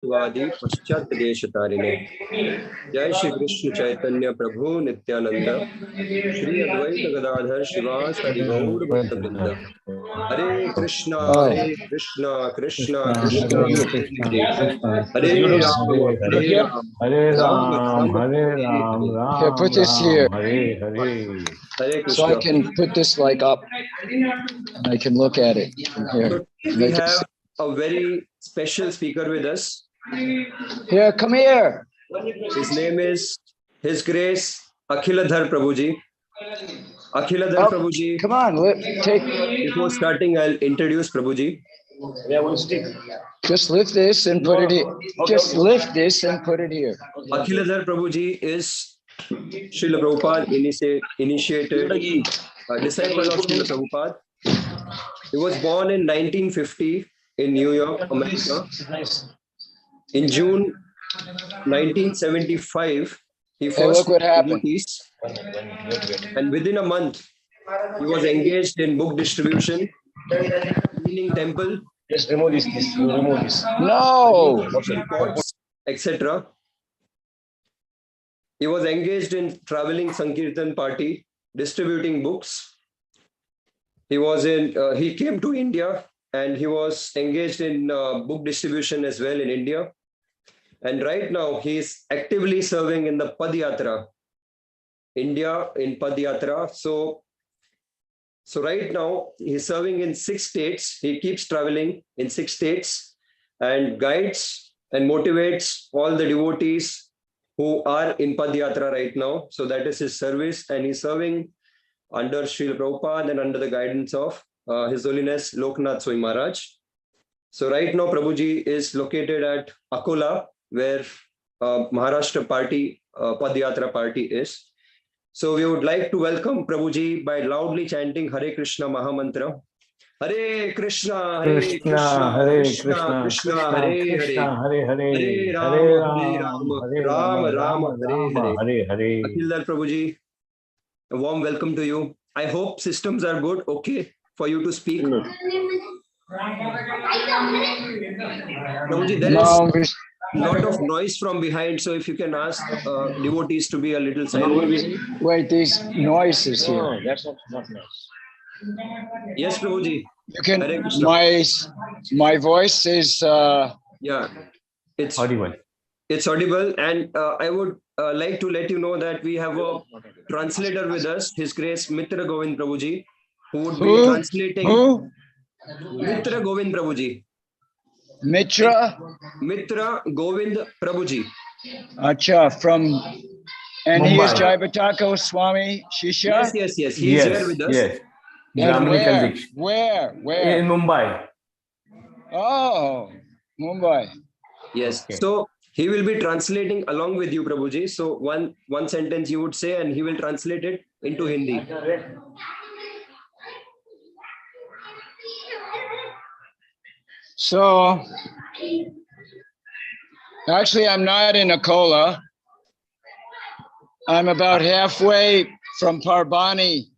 वादी पश्चात देश तारिणे। जय श्री कृष्ण चैतन्य प्रभु नित्यानंद, श्री अद्वैत गदाधर शिवासादि गौर भक्तवृंद। हरे Krishna Krishna Krishna Hare Hare Ram Hare Ram Ram, Ram Hare Hare Ram, Hare. Here, Ram put this Ram, here Hare Hare. Hare so I Krishna. can put this like up and I can look at it from here. So we have a very special speaker with us. Here, come here. His name is His Grace Akhiladhar Prabhuji. Akhiladhar Oh, Prabhuji. come on, take. Before starting, I'll introduce Prabhuji. Just lift this and put it here. Just lift this and put it here. Akhiladhar Prabhuji is Srila Prabhupada initiated disciple of Srila Prabhupada. He was born in 1950 in New York, America. In June 1975, he Hey, look first what met happened. devotees, and within a month, he was engaged in book distribution, cleaning temple, Just remove this. Remove this. No. pots, etc. He was engaged in traveling Sankirtan party, distributing books. He came to India and he was engaged in book distribution as well in India. And right now he is actively serving in the Padyatra, India in Padyatra. So right now he's serving in 6 states. He keeps traveling in 6 states and guides and motivates all the devotees who are in Padyatra right now. So that is his service, and he's serving under Srila Prabhupada and under the guidance of His Holiness Loknath Swami Maharaj. So right now Prabhuji is located at Akola, where Maharashtra party, Padyatra party is. So we would like to welcome Prabhuji by loudly chanting Hare Krishna Mahamantra. Hare Krishna, Hare Krishna, Hare Krishna Krishna, Hare Hare, Hare Hare, Hare Hare Rama, Hare Ram, Rama, Hare Rama Ram, Rama, Hare Ram Hare. Hare Hare. Akhiladhar Prabhuji, a warm welcome to you. I hope systems are good, okay, for you to speak. Prabhuji, there is a lot of noise from behind, so if you can ask devotees to be a little silent. Wait, these noises here. No, that's not nice. Yes, Prabhuji. You can. Hare Krishna. My voice is. Yeah, it's Audible. It's audible, and I would like to let you know that we have a translator with us, His Grace Mitra Govind Prabhuji, who would be translating. Who? Mitra Govind Prabhuji. Mitra? Mitra Govind Prabhuji. Acha, from. And Mumbai. he is Jaivataka Swami Shisha? Yes. He is here with us. Yes. And Brahminical where? in Mumbai. Oh, Mumbai. Yes. Okay. So he will be translating along with you, Prabhuji. So one sentence you would say, and he will translate it into Hindi. So, actually, I'm not in Akola. I'm about halfway from Parbani.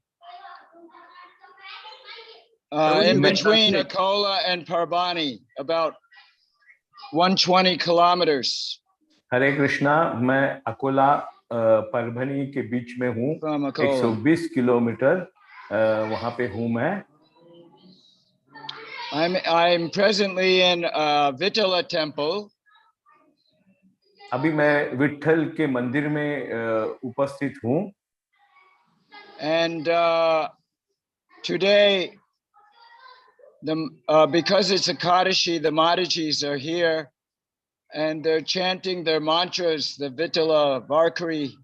In between Akola and Parbani, about 120 kilometers. हरे कृष्णा, मैं अकोला परभनी के बीच में हूँ, 120 kilometre वहाँ पे हूँ मैं. I'm presently in Vittala temple. अभी मैं विट्ठल के मंदिर में उपस्थित हूँ. And today, because it's Ekadashi, the Madhajis are here, and they're chanting their mantras, the Vittala Varkari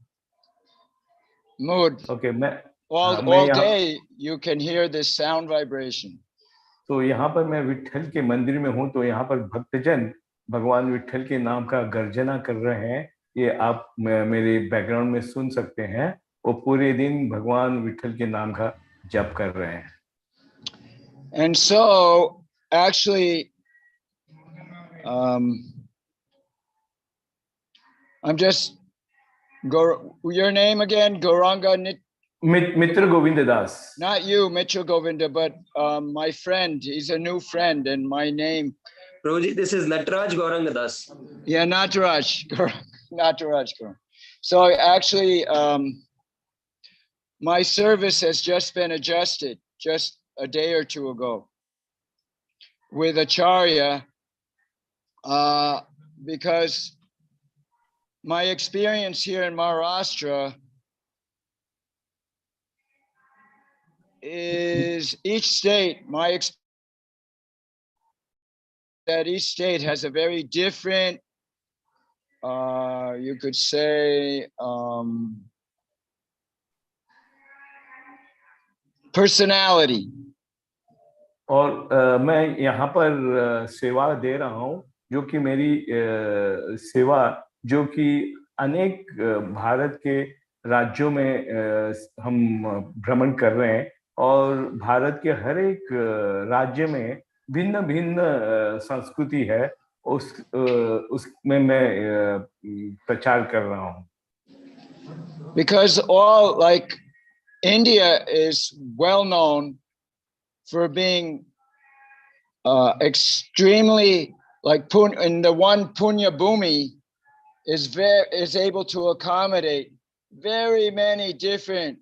mood. Okay, all day you can hear this sound vibration. तो यहाँ पर मैं विट्ठल के मंदिर में हूँ, तो यहाँ पर भक्तजन भगवान विट्ठल के नाम का गर्जना कर रहे हैं. ये आप मेरे बैकग्राउंड में सुन सकते हैं. वो पूरे दिन भगवान विट्ठल के नाम का जप कर रहे हैं. And so, actually, I'm just your name again, Gauranga Mitra Govinda Das. Not you, Mitra Govinda, but my friend. He's a new friend, and my name Prabhuji, this is Nataraj Gaurangadas. Yeah, Nataraj. Nataraj. So actually, my service has just been adjusted just a day or two ago with Acharya, because my experience here in Maharashtra is each state, that each state has a very different, you could say, personality. और मैं यहाँ पर सेवा दे रहा हूँ, जो कि मेरी सेवा जो कि अनेक भारत के राज्यों में हम भ्रमण कर रहे हैं, और भारत के हर एक राज्य में भिन्न भिन्न संस्कृति है, उसमें मैं प्रचार कर रहा हूँ. Because all, like, India is well known for being extremely, like, in the one Punya Bhumi is able to accommodate very many different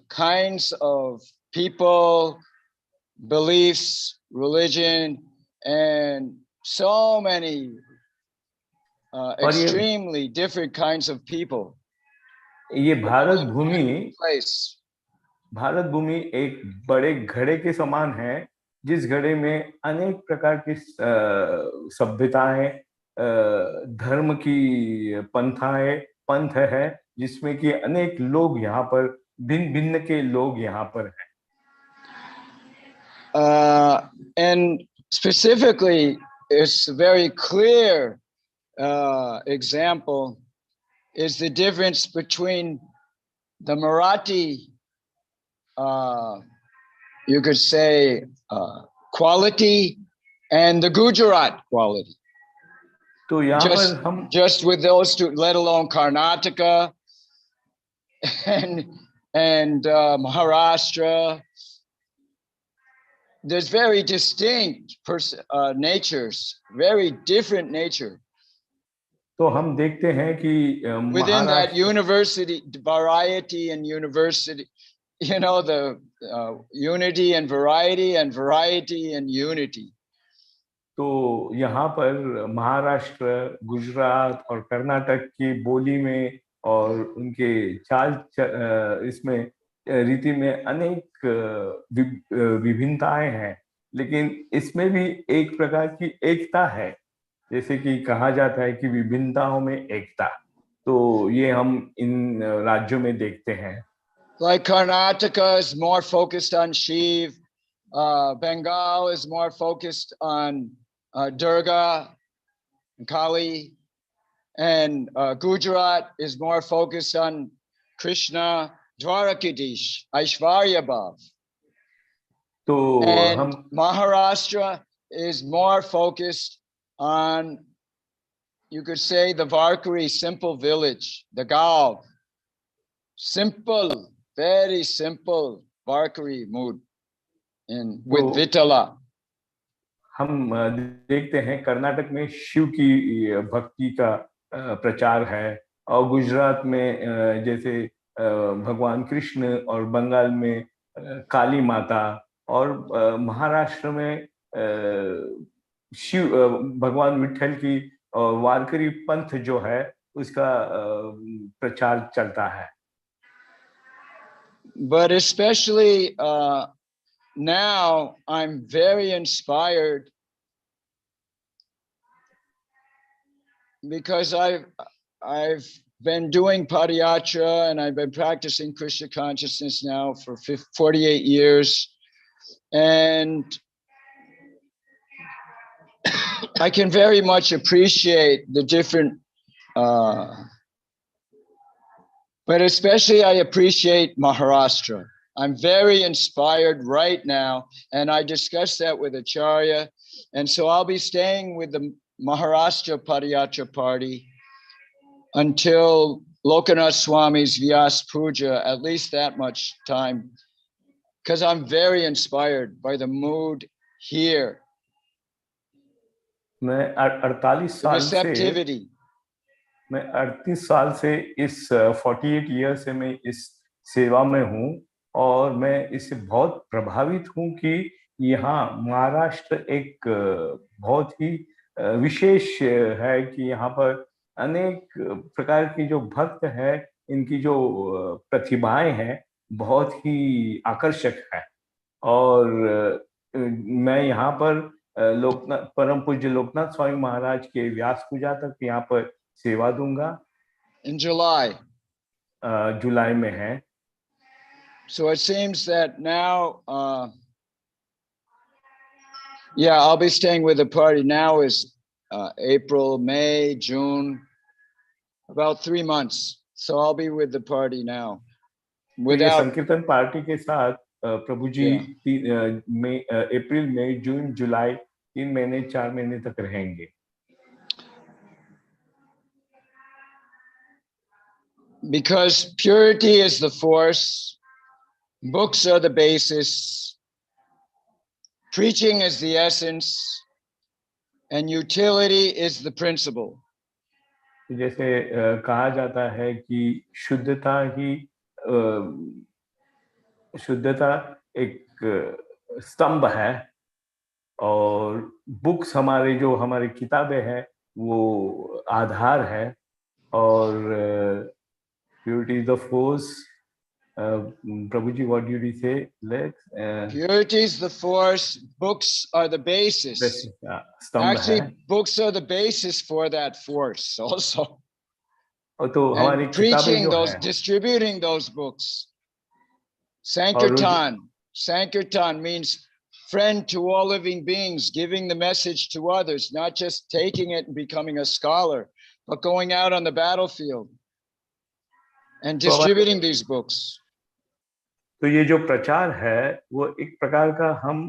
kinds of people, beliefs, religion, and so many extremely different kinds of people. ये भारत भूमि एक बड़े घड़े के समान है, जिस घड़े में अनेक प्रकार की सभ्यताएं, धर्म की पंथ है, जिसमें कि अनेक लोग यहाँ पर भिन्न भिन्न के लोग यहाँ पर हैं. And specifically, it's very clear example is the difference between the Marathi, you could say, quality and the Gujarat quality. तो यहाँ पर हम just with those two, let alone Karnataka and Maharashtra, there's very distinct natures, very different nature. तो हम देखते हैं कि within that university variety and university, you know, the unity and variety and unity. तो यहाँ पर महाराष्ट्र, गुजरात और कर्नाटक की बोली में और उनके इसमें रीति में अनेक विभिन्नताएं हैं, लेकिन इसमें भी एक प्रकार की एकता है, जैसे कि कहा जाता है कि विभिन्नताओं में एकता. तो ये हम इन राज्यों में देखते हैं. Like Karnataka is more focused on Shiv, Bengal is more focused on Durga and Kali, and Gujarat is more focused on Krishna, Dwarakadish, Aishwarya Bhav. And Maharashtra is more focused on, you could say, the Varkari simple village, the Gaon. Simple, very simple Varkari mood with Vitala. हम देखते हैं कर्नाटक में शिव की भक्ति का प्रचार है, और गुजरात में जैसे भगवान कृष्ण, और बंगाल में काली माता, और महाराष्ट्र में शिव भगवान विठल की वारकरी पंथ जो है उसका प्रचार चलता है. But especially now I'm very inspired because I've been doing Padayatra and I've been practicing Krishna consciousness now for 48 years, and I can very much appreciate the different but especially I appreciate Maharashtra. I'm very inspired right now, and I discussed that with Acharya, and so I'll be staying with the Maharashtra Padayatra party until Lokanath Swami's Vyas Puja, at least that much time, because I'm very inspired by the mood here मैं 48 the साल से receptivity. मैं 38 साल से इस 48 year से मैं इस सेवा में हूँ और मैं इससे बहुत प्रभावित हूँ कि यहाँ महाराष्ट्र एक बहुत ही विशेष है कि यहाँ पर अनेक प्रकार की जो भक्त है, इनकी जो प्रतिभाएं हैं बहुत ही आकर्षक है। और मैं यहाँ पर लोकनाथ परम पूज्य लोकनाथ स्वामी महाराज के व्यास पूजा तक यहाँ पर सेवा दूंगा। In July. जुलाई में है। So it seems that now, yeah, I'll be staying with the party. Now is April, May, June, about 3 months. So I'll be with the party now. तो ये संकीर्तन पार्टी के साथ प्रभु जी अप्रैल, मई, जून, जुलाई 3 महीने 4 महीने तक रहेंगे। Because purity is the force, books are the basis, preaching is the essence, and utility is the principle. जैसे कहा जाता है कि शुद्धता एक स्तंभ है और बुक्स हमारी किताबें हैं वो आधार है और purity is the force. Prabhuji, what did you say? Purity is the force, books are the basis. Actually, books are the basis for that force also. And preaching those, distributing those books. Sankirtan. Sankirtan means friend to all living beings, giving the message to others, not just taking it and becoming a scholar, but going out on the battlefield and distributing these books. तो ये जो प्रचार है वो एक प्रकार का हम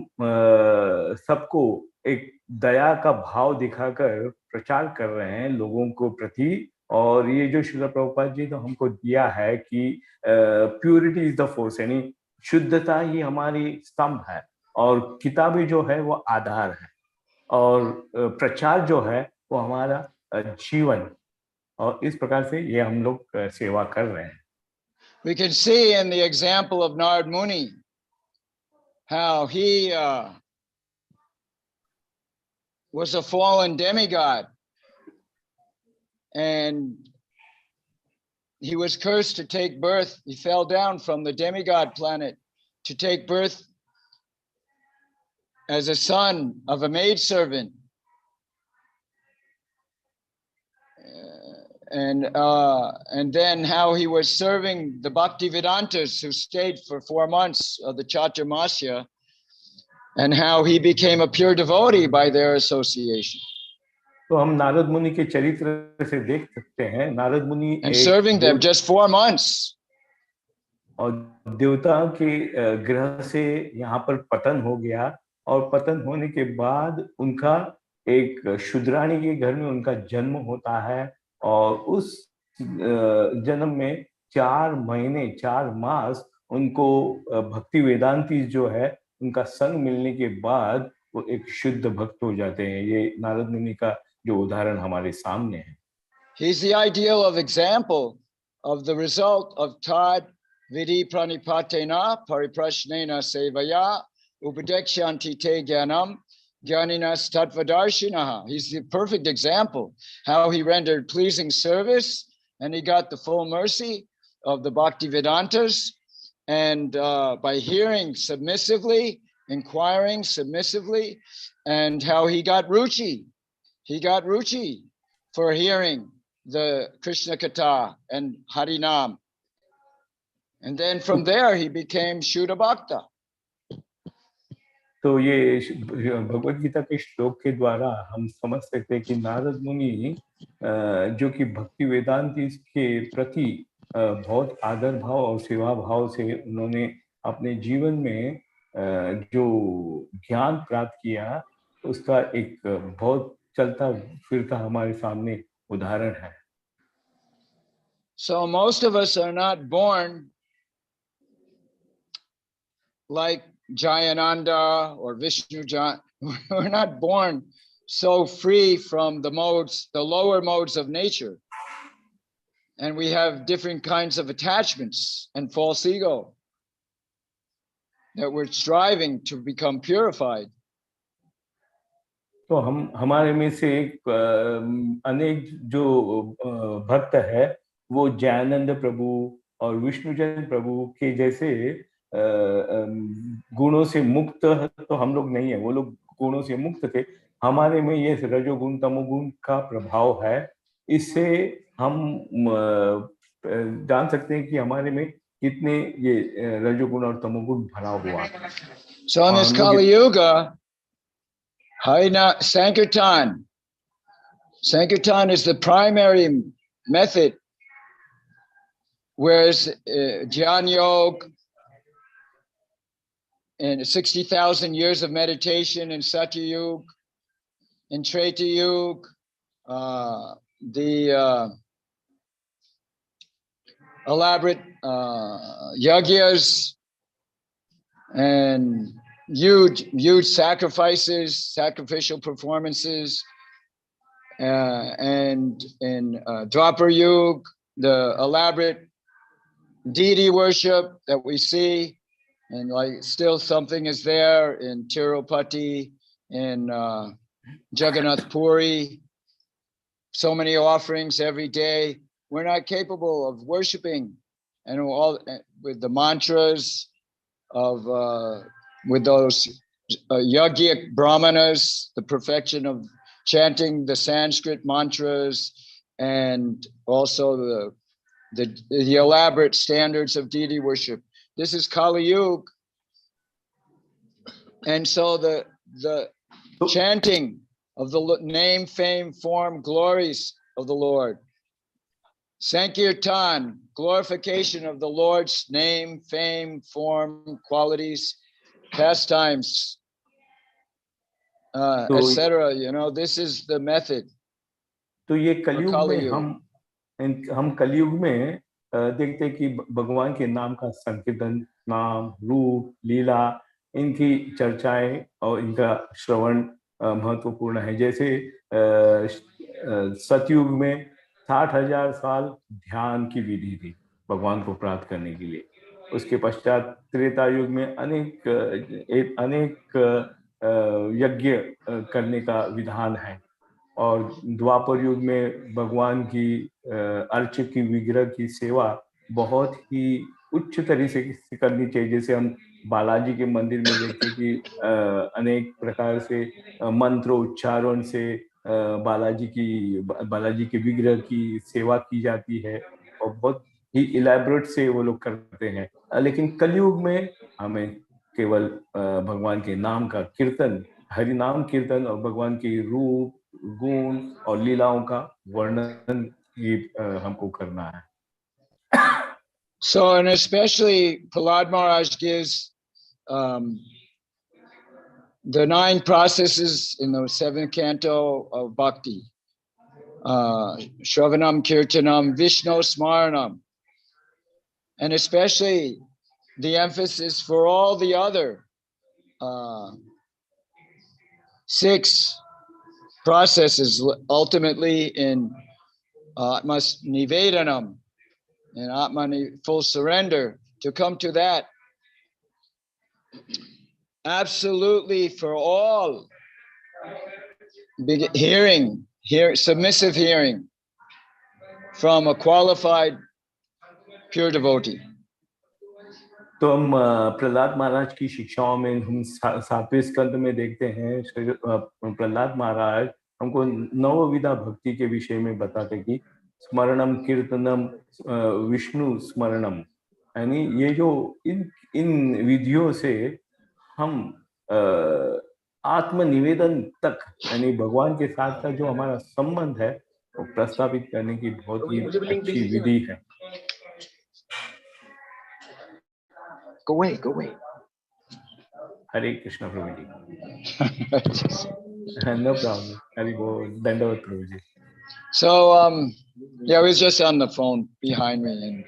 सबको एक दया का भाव दिखाकर प्रचार कर रहे हैं लोगों को प्रति। और ये जो श्रील प्रभुपाद जी तो हमको दिया है कि प्यूरिटी इज द फोर्स, यानी शुद्धता ही हमारी स्तंभ है और किताबें जो है वो आधार है और प्रचार जो है वो हमारा जीवन, और इस प्रकार से ये हम लोग सेवा कर रहे हैं। We can see in the example of Narad Muni how he was a fallen demigod and he was cursed to take birth. He fell down from the demigod planet to take birth as a son of a maidservant. And then how he was serving the Bhaktivedantas who stayed for 4 months of the Chaturmasya, and how he became a pure devotee by their association. तो हम नारद मुनि के चरित्र से देख सकते हैं, नारद मुनि and serving them just 4 months. और देवता के ग्रह से यहाँ पर पतन हो गया और पतन होने के बाद उनका एक शूद्राणी के घर में उनका जन्म होता है और उस जन्म में 4 महीने 4 मास उनको भक्ति वेदांती जो है उनका संग मिलने के बाद वो एक शुद्ध भक्त हो जाते हैं। ये नारद मुनि का जो उदाहरण हमारे सामने है। He is the ideal of example of the result of tad vidi pranipatena pariprashnena sevaya upadekshanti te jnanam Jnaninas Tattvadarshinaha. He's the perfect example how he rendered pleasing service and he got the full mercy of the Bhaktivedantas, and by hearing submissively, inquiring submissively, and how he got ruchi. He got ruchi for hearing the Krishna Katha and Harinam. And then from there he became Shuddha Bhakta. तो ये भगवद गीता के श्लोक के द्वारा हम समझ सकते हैं कि नारद मुनि जो कि भक्ति वेदांती के प्रति बहुत आदर भाव और सेवा भाव से उन्होंने अपने जीवन में जो ज्ञान प्राप्त किया उसका एक बहुत चलता फिरता हमारे सामने उदाहरण है। So most of us are not born like Jayananda or Vishnu Jan. We're not born so free from the modes, the lower modes of nature. And we have different kinds of attachments and false ego that we're striving to become purified. तो हम हमारे में से अनेक जो भक्त है वो जयानंद प्रभु और विष्णुजन प्रभु के जैसे गुणों से मुक्त तो हम लोग नहीं है, वो लोग गुणों से मुक्त थे। हमारे में ये रजोगुण तमोगुण का प्रभाव है। इससे हम जान सकते हैं कि हमारे में कितने ये रजोगुण और तमोगुण भरा हुआ है। So in this Kali Yuga, Sankirtan is the primary method, whereas Jnana Yoga and 60,000 years of meditation in Satya Yuga, in Treta Yuga, the elaborate yagyas and huge sacrifices, sacrificial performances, and in Dwapar Yuga, the elaborate deity worship that we see, and like still something is there in Tirupati, in Jagannath Puri, so many offerings every day. We're not capable of worshiping, and all with the mantras of with those yogic brahmanas, the perfection of chanting the Sanskrit mantras, and also the elaborate standards of deity worship. This is Kali Yuga, and so the chanting of the name, fame, form, glories of the Lord. Sankirtan, glorification of the Lord's name, fame, form, qualities, pastimes, etc. You know, this is the method. तो ये कलयुग में हम कलयुग में देखते हैं कि भगवान के नाम का संकीर्तन, नाम, रूप, लीला, इनकी चर्चाएं और इनका श्रवण महत्वपूर्ण है। जैसे सतयुग में 60,000 साल ध्यान की विधि थी भगवान को प्राप्त करने के लिए। उसके पश्चात त्रेता युग में अनेक यज्ञ करने का विधान है, और द्वापर युग में भगवान की अर्च की विग्रह की सेवा बहुत ही उच्च तरीके से करनी चाहिए। जैसे हम बालाजी के मंदिर में देखते कि अनेक प्रकार से मंत्र उच्चारण से बालाजी के विग्रह की सेवा की जाती है, और बहुत ही इलैबोरेट से वो लोग करते हैं। लेकिन कलयुग में हमें केवल भगवान के नाम का कीर्तन, हरि नाम कीर्तन और भगवान के रूप, गुण और लीलाओं का वर्णन ही हमको करना है। So, and especially Prahlad Maharaj gives the 9 processes in the 7th canto of Bhakti. Shravanam, Kirtanam, Vishnu Smaranam. And especially the emphasis for all the other 6 processes, ultimately in Atma Nivedanam, in Atma full surrender, to come to that. Absolutely for all, submissive hearing from a qualified pure devotee. तो हम प्रहलाद महाराज की शिक्षाओं में हम 7वें स्कंद में देखते हैं, प्रहलाद महाराज हमको 9 विधा भक्ति के विषय में बताते कि स्मरणम, कीर्तनम, विष्णु स्मरणम, यानी ये जो इन विधियों से हम आत्मनिवेदन तक, यानी भगवान के साथ का जो हमारा संबंध है वो प्रस्तावित करने की बहुत ही अच्छी विधि है। Go away. हरे कृष्ण प्रभु जी। No problem. हरि बोल, दंडवत प्रभु जी। So, yeah, I was just on the phone behind me and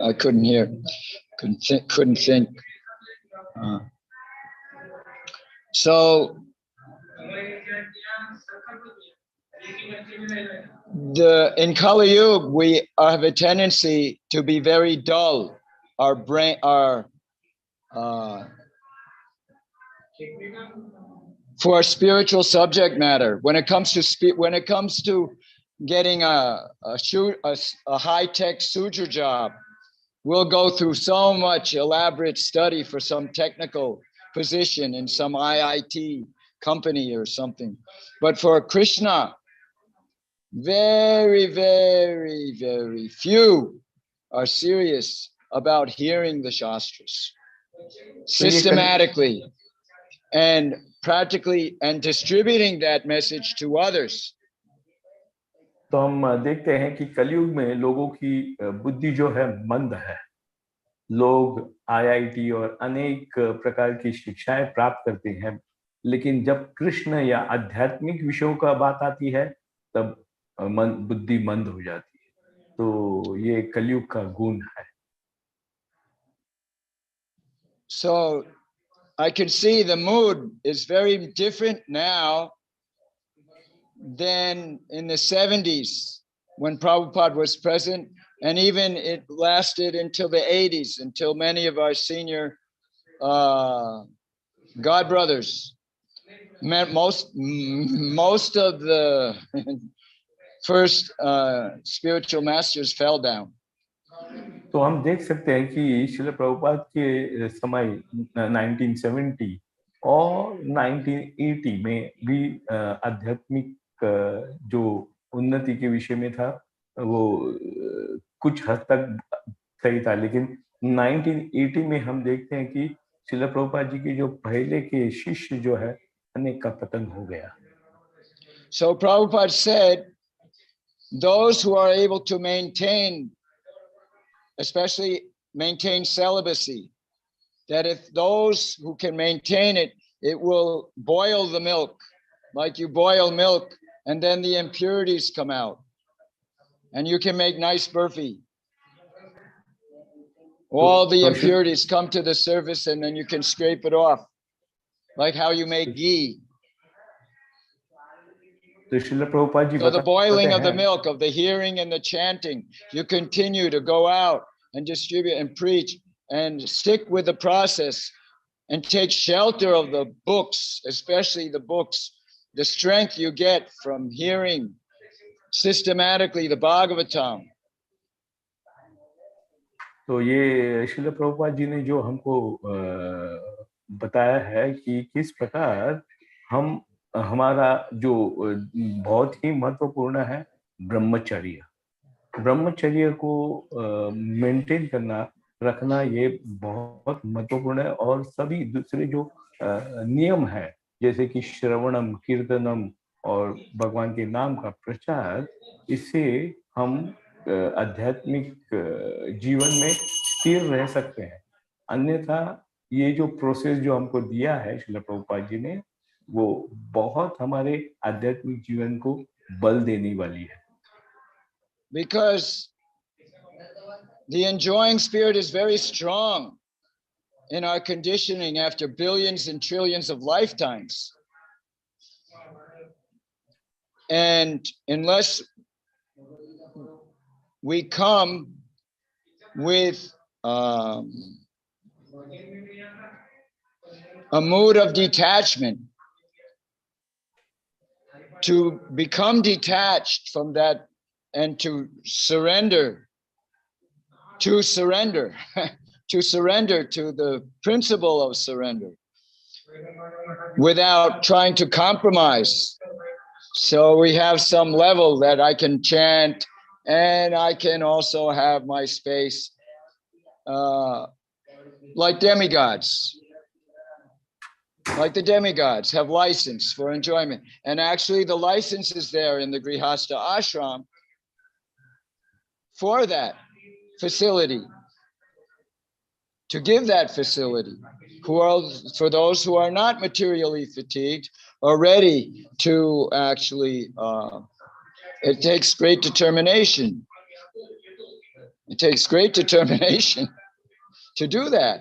I couldn't hear, couldn't think. So, In Kali Yuga, we have a tendency to be very dull. Our brain, for spiritual subject matter. When it comes to getting a high-tech suture job, we'll go through so much elaborate study for some technical position in some IIT company or something. But for Krishna, very, very, very few are serious about hearing the Shastras systematically and practically and distributing that message to others. तो हम देखते हैं कि कलयुग में लोगों की बुद्धि जो है मंद है। लोग आईआईटी और अनेक प्रकार की शिक्षाएं प्राप्त करते हैं, लेकिन जब कृष्ण या आध्यात्मिक विषयों का बात आती है तब बुद्धि मंद हो जाती है। तो ये कलयुग का गुण है। So I can see the mood is very different now than in the 70s when Prabhupada was present, and even it lasted until the 80s, until many of our senior God brothers, most of the first spiritual masters fell down. तो हम देख सकते हैं कि श्रील प्रभुपाद के समय 1970 और 1980 में भी आध्यात्मिक जो उन्नति के विषय में था वो कुछ हद तक सही था, लेकिन 1980 में हम देखते हैं कि श्रील प्रभुपाद जी के जो पहले के शिष्य जो है अनेक का पतन हो गया। So Prabhupada said, those who are able to maintain, especially maintain celibacy, that if those who can maintain it, it will boil the milk, like you boil milk, and then the impurities come out, and you can make nice burfi. All the impurities come to the surface, and then you can scrape it off, like how you make ghee. So the boiling of the milk, of the hearing and the chanting, you continue to go out and distribute and preach and stick with the process and take shelter of the books, especially the books, the strength you get from hearing systematically the Bhagavatam. तो ये श्रील प्रभुपाद जी ने जो हमको बताया है कि किस प्रकार हम हमारा जो बहुत ही महत्वपूर्ण है ब्रह्मचर्य को मेंटेन करना, रखना, ये बहुत महत्वपूर्ण है। और सभी दूसरे जो नियम है जैसे कि श्रवणम, कीर्तनम और भगवान के नाम का प्रचार, इससे हम आध्यात्मिक जीवन में स्थिर रह सकते हैं। अन्यथा ये जो प्रोसेस जो हमको दिया है श्रील प्रभुपाद जी ने, वो बहुत हमारे आध्यात्मिक जीवन को बल देने वाली है। Because the enjoying spirit is very strong in our conditioning after billions and trillions of lifetimes. And unless we come with a mood of detachment, to become detached from that and to surrender to the principle of surrender without trying to compromise. So we have some level that I can chant and I can also have my space like demigods. Like the demigods have license for enjoyment. And actually the license is there in the Grihastha ashram for that facility, to give that facility, for those who are not materially fatigued, are ready to actually, it takes great determination. It takes great determination to do that.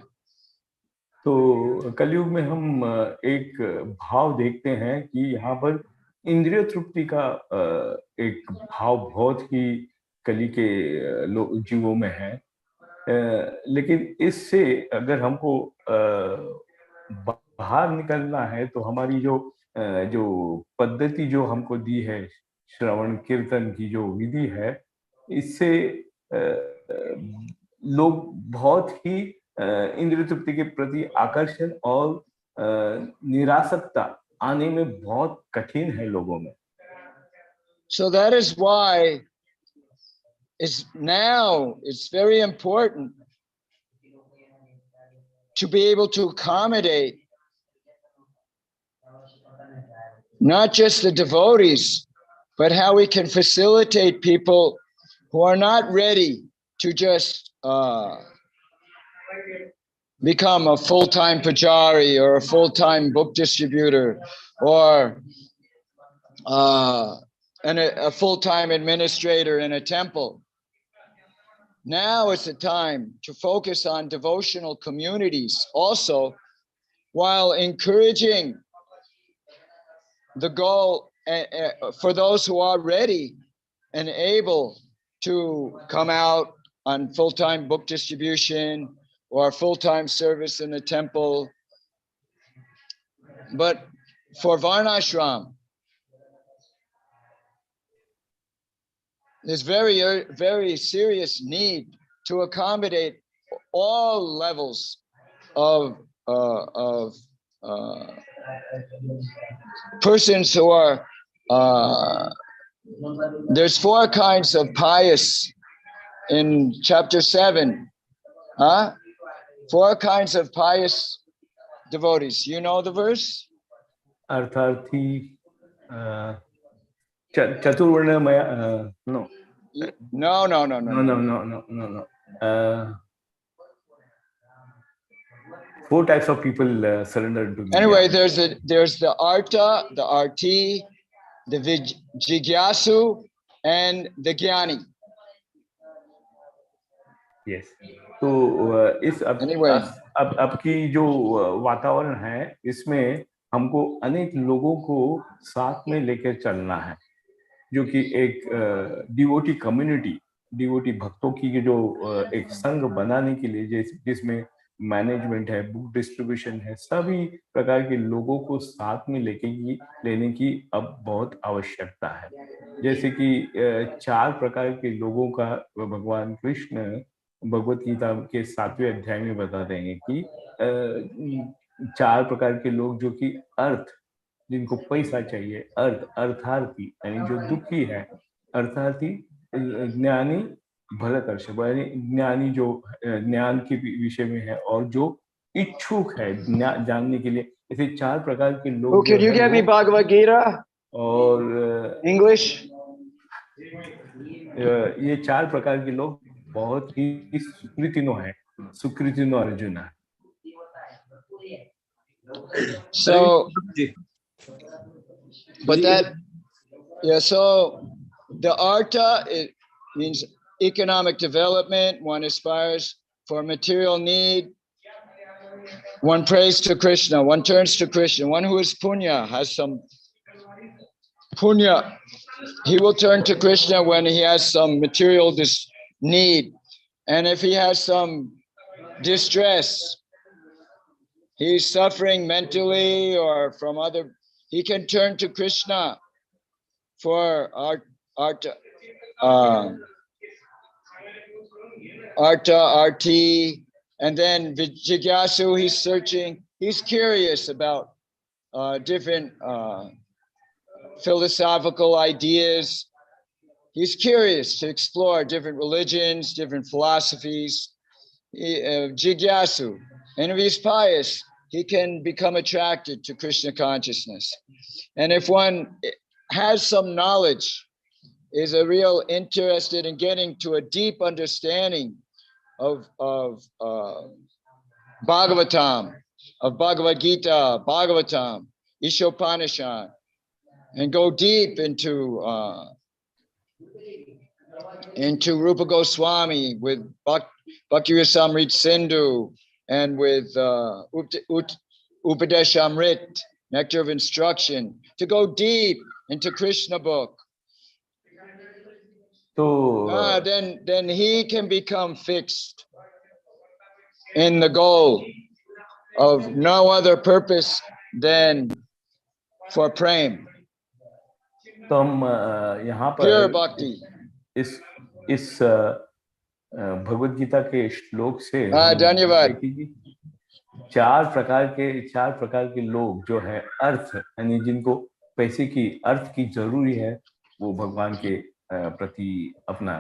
तो कलयुग में हम एक भाव देखते हैं कि यहाँ पर इंद्रिय तृप्ति का एक भाव बहुत ही कली के जीवों में है, लेकिन इससे अगर हमको बाहर निकलना है तो हमारी जो पद्धति जो हमको दी है, श्रवण कीर्तन की जो विधि है, इससे लोग बहुत ही इंद्रिय तृप्ति के प्रति आकर्षण और निरासक्ता आने में बहुत कठिन है लोगों में. So that is why it's very important to be able to accommodate not just the devotees, but how we can facilitate people who are not ready to just become a full-time pujari or a full-time book distributor or a full-time administrator in a temple. Now is the time to focus on devotional communities also, while encouraging the goal for those who are ready and able to come out on full-time book distribution or full-time service in the temple. But for Varnashram, there's very serious need to accommodate all levels of persons who are, there's 4 kinds of pious in chapter 7, 4 kinds of pious devotees. You know the verse? अर्थार्थी चतुर्वर्णमय no. No. 4 types of people surrender to me. Anyway, there's the Arta, the Arti, the Jigyasu, and the Jnani. Yes. तो इस अब की जो वातावरण है, इसमें हमको अनेक लोगों को साथ में लेकर चलना है, जो कि एक डिवोटी कम्युनिटी, डिवोटी भक्तों की जो एक संघ बनाने के लिए, जिसमें मैनेजमेंट है, बुक डिस्ट्रीब्यूशन है, सभी प्रकार के लोगों को साथ में लेने की अब बहुत आवश्यकता है. जैसे कि 4 प्रकार के लोगों का भगवान कृष्ण भगवत गीता के 7वें अध्याय में बताते हैं कि 4 प्रकार के लोग, जो कि जिनको पैसा चाहिए, अर्थार्थी यानी जो दुखी है, अर्थार्थी, ज्ञानी, भरतर्ष यानी ज्ञानी जो ज्ञान के विषय में है, और जो इच्छुक है जानने के लिए. ऐसे 4 प्रकार के लोग. Can you get me Bhagavad Gita? और English? ये 4 प्रकार के लोग बहुत ही सुकृतिनो है, सुकृतिनो अर्जुन है. So, but so the Arta, it means economic development. One aspires for material need. One prays to Krishna. One turns to Krishna. One who is punya, has some punya, he will turn to Krishna when he has some material need. And if he has some distress, he's suffering mentally or from other, he can turn to Krishna for Arta, Arti, and then Jigyasu, he's searching, he's curious about different philosophical ideas. He's curious to explore different religions, different philosophies. Jigyasu, and if he's pious, he can become attracted to Krishna consciousness. And if one has some knowledge, is a real interested in getting to a deep understanding of Bhagavatam, of Bhagavad Gita, Bhagavatam, Ishopanishad, and go deep into Rupa Goswami with Bhakti Rasamrit Sindhu, and with Upadeshamrit, Nectar of Instruction, to go deep into Krishna book, तो then he can become fixed in the goal of no other purpose than for prem, तो हम यहाँ pure पर bhakti. इस भगवत गीता के श्लोक से धन्यवाद. चार प्रकार के लोग जो है अर्थ, यानी जिनको पैसे की अर्थ की जरूरी है, वो भगवान के प्रति अपना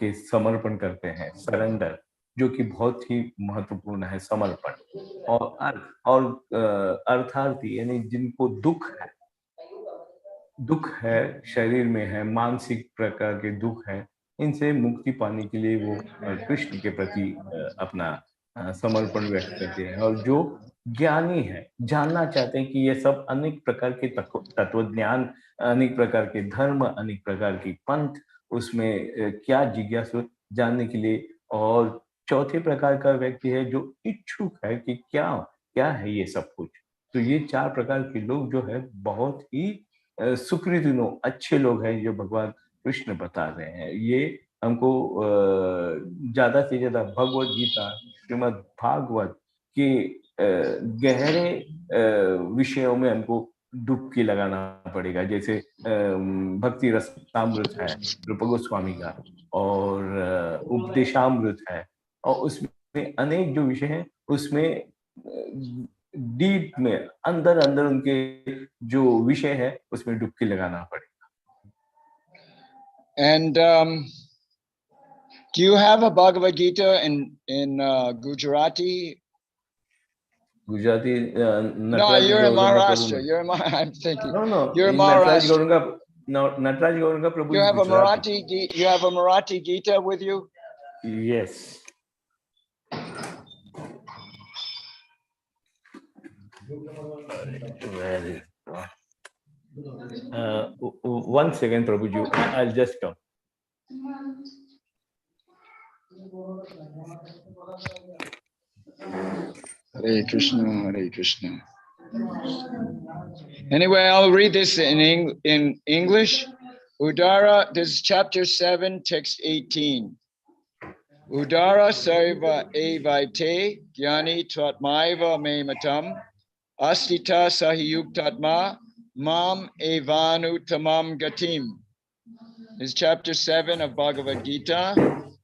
के समर्पण करते हैं, सरेंडर, जो कि बहुत ही महत्वपूर्ण है, समर्पण. और अर्थार्थी, यानी जिनको दुख है, शरीर में है, मानसिक प्रकार के दुख है, इनसे मुक्ति पाने के लिए वो कृष्ण के प्रति अपना समर्पण व्यक्त करते हैं. और जो ज्ञानी है, जानना चाहते हैं कि ये सब अनेक प्रकार के तत्व ज्ञान, अनेक प्रकार के धर्म, अनेक प्रकार की पंथ, उसमें क्या जिज्ञासु जानने के लिए. और चौथे प्रकार का व्यक्ति है जो इच्छुक है कि क्या है ये सब कुछ. तो ये चार प्रकार के लोग जो है बहुत ही सुकृतिनो, अच्छे लोग हैं, जो भगवान कृष्ण बता रहे हैं. ये हमको ज्यादा से ज्यादा भगवत गीता, श्रीमद् भागवत के गहरे विषयों में हमको डुबकी लगाना पड़ेगा. जैसे भक्ति रसामृत है रूप गोस्वामी का, और उपदेशामृत है, और उसमें अनेक जो विषय हैं, उसमें डीप में अंदर उनके जो विषय है, उसमें डुबकी लगाना पड़ेगा. And do you have a Bhagavad Gita in Gujarati? Gujarati. No, you're in Maharashtra. You're in I'm thinking. No. You're in Maharashtra. Nataraj Gauranga Prabhu. You have a Marathi. You have a Marathi Gita with you? Yes. Very. One second, Prabhuji. I'll just come. Hare Krishna, Hare Krishna. Anyway, I'll read this in English. Udara, this is chapter 7, text 18. Udara sarva evaite jnani tvatmaiva me matam astita sahiyuktatma mam evanu tamam gatim. This is chapter 7 of Bhagavad Gita,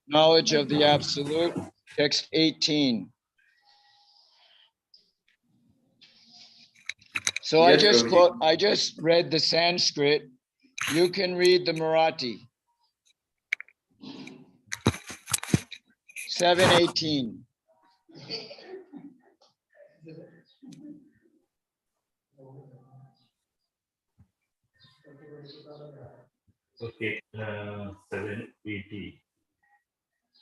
knowledge of the absolute, text 18. So yes, I just read the Sanskrit. You can read the Marathi. 7:18. Okay, 7:80.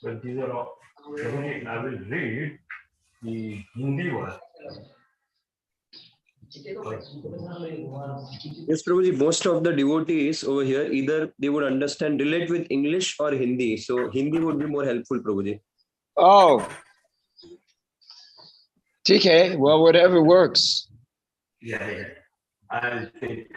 But these are all. I will read the Hindi one. Yes, Prabhuji, most of the devotees over here, either they would relate with English or Hindi. So Hindi would be more helpful, Prabhuji. Oh. TK, well, whatever works. Yeah. I'll take...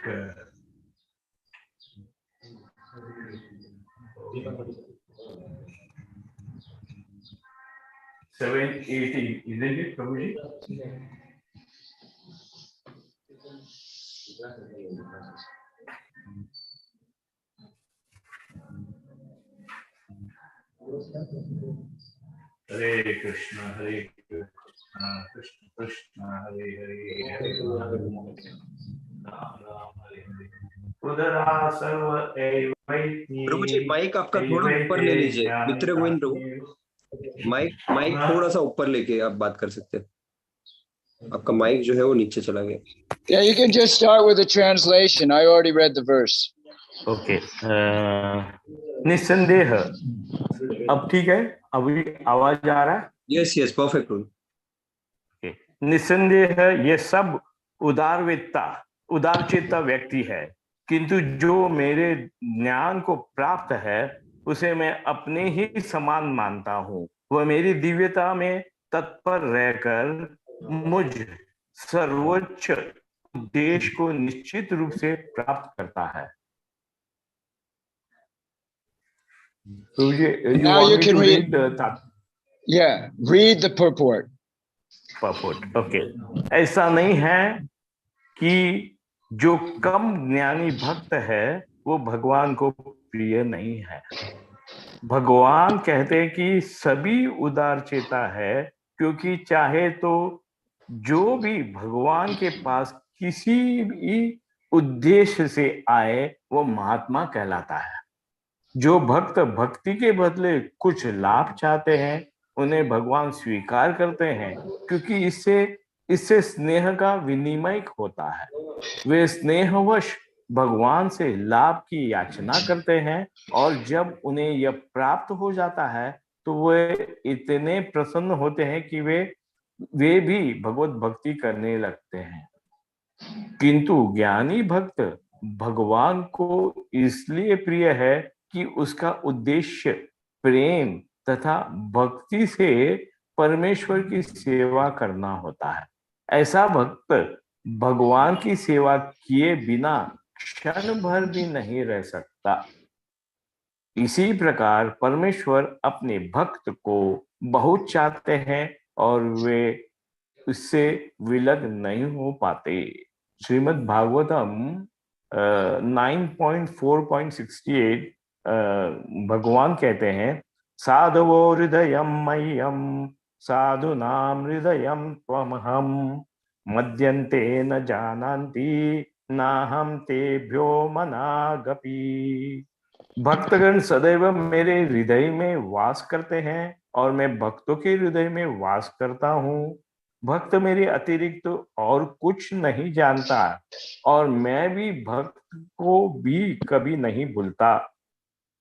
7:18, isn't it, Prabhuji? Hare Krishna, Hare Krishna, Krishna Krishna, Hare Hare, Hare Ram, Ram Hare Hare. Udara sarva evaiti. Prabhuji mic आपका थोड़ा ऊपर ले लीजिए, मित्र गोविंद प्रभु, mic थोड़ा सा ऊपर लेके आप बात कर सकते हैं. आपका माइक जो है वो नीचे चला गया. Yeah, you can just start with the translation. I already read the verse. Okay. निस्संदेह. अब ठीक है? अभी आवाज आ रहा है? Yes, perfect. Okay. निस्संदेह ये सब उदारचित्ता व्यक्ति है, किंतु जो मेरे ज्ञान को प्राप्त है उसे मैं अपने ही समान मानता हूँ. वह मेरी दिव्यता में तत्पर रहकर मुझ सर्वोच्च उद्देश्य को निश्चित रूप से प्राप्त करता है। तो ये you Now want you me can to read. the Yeah, read the purport. purport. Okay. ऐसा नहीं है कि जो कम ज्ञानी भक्त है वो भगवान को प्रिय नहीं है। भगवान कहते हैं कि सभी उदार चेता है, क्योंकि चाहे तो जो भी भगवान के पास किसी भी उद्देश्य से आए वो महात्मा कहलाता है। जो भक्त भक्ति के बदले कुछ लाभ चाहते हैं उन्हें भगवान स्वीकार करते हैं, क्योंकि इससे स्नेह का विनिमय होता है। वे स्नेहवश भगवान से लाभ की याचना करते हैं और जब उन्हें यह प्राप्त हो जाता है तो वे इतने प्रसन्न होते हैं कि वे भी भगवत भक्ति करने लगते हैं। किंतु ज्ञानी भक्त भगवान को इसलिए प्रिय है कि उसका उद्देश्य प्रेम तथा भक्ति से परमेश्वर की सेवा करना होता है। ऐसा भक्त भगवान की सेवा किए बिना क्षण भर भी नहीं रह सकता। इसी प्रकार परमेश्वर अपने भक्त को बहुत चाहते हैं और वे उससे विलग नहीं हो पाते। श्रीमद् भागवतम 9.4.68 भगवान कहते हैं, साधवो हृदयम मह्यम साधुनाम हृदयम त्वमहम मद्यन्ते न जानन्ति नाहम तेभ्यो मनागपि। भक्तगण सदैव मेरे हृदय में वास करते हैं और मैं भक्तों के हृदय में वास करता हूँ। भक्त मेरे अतिरिक्त और कुछ नहीं जानता और मैं भी भक्त को भी कभी नहीं भूलता।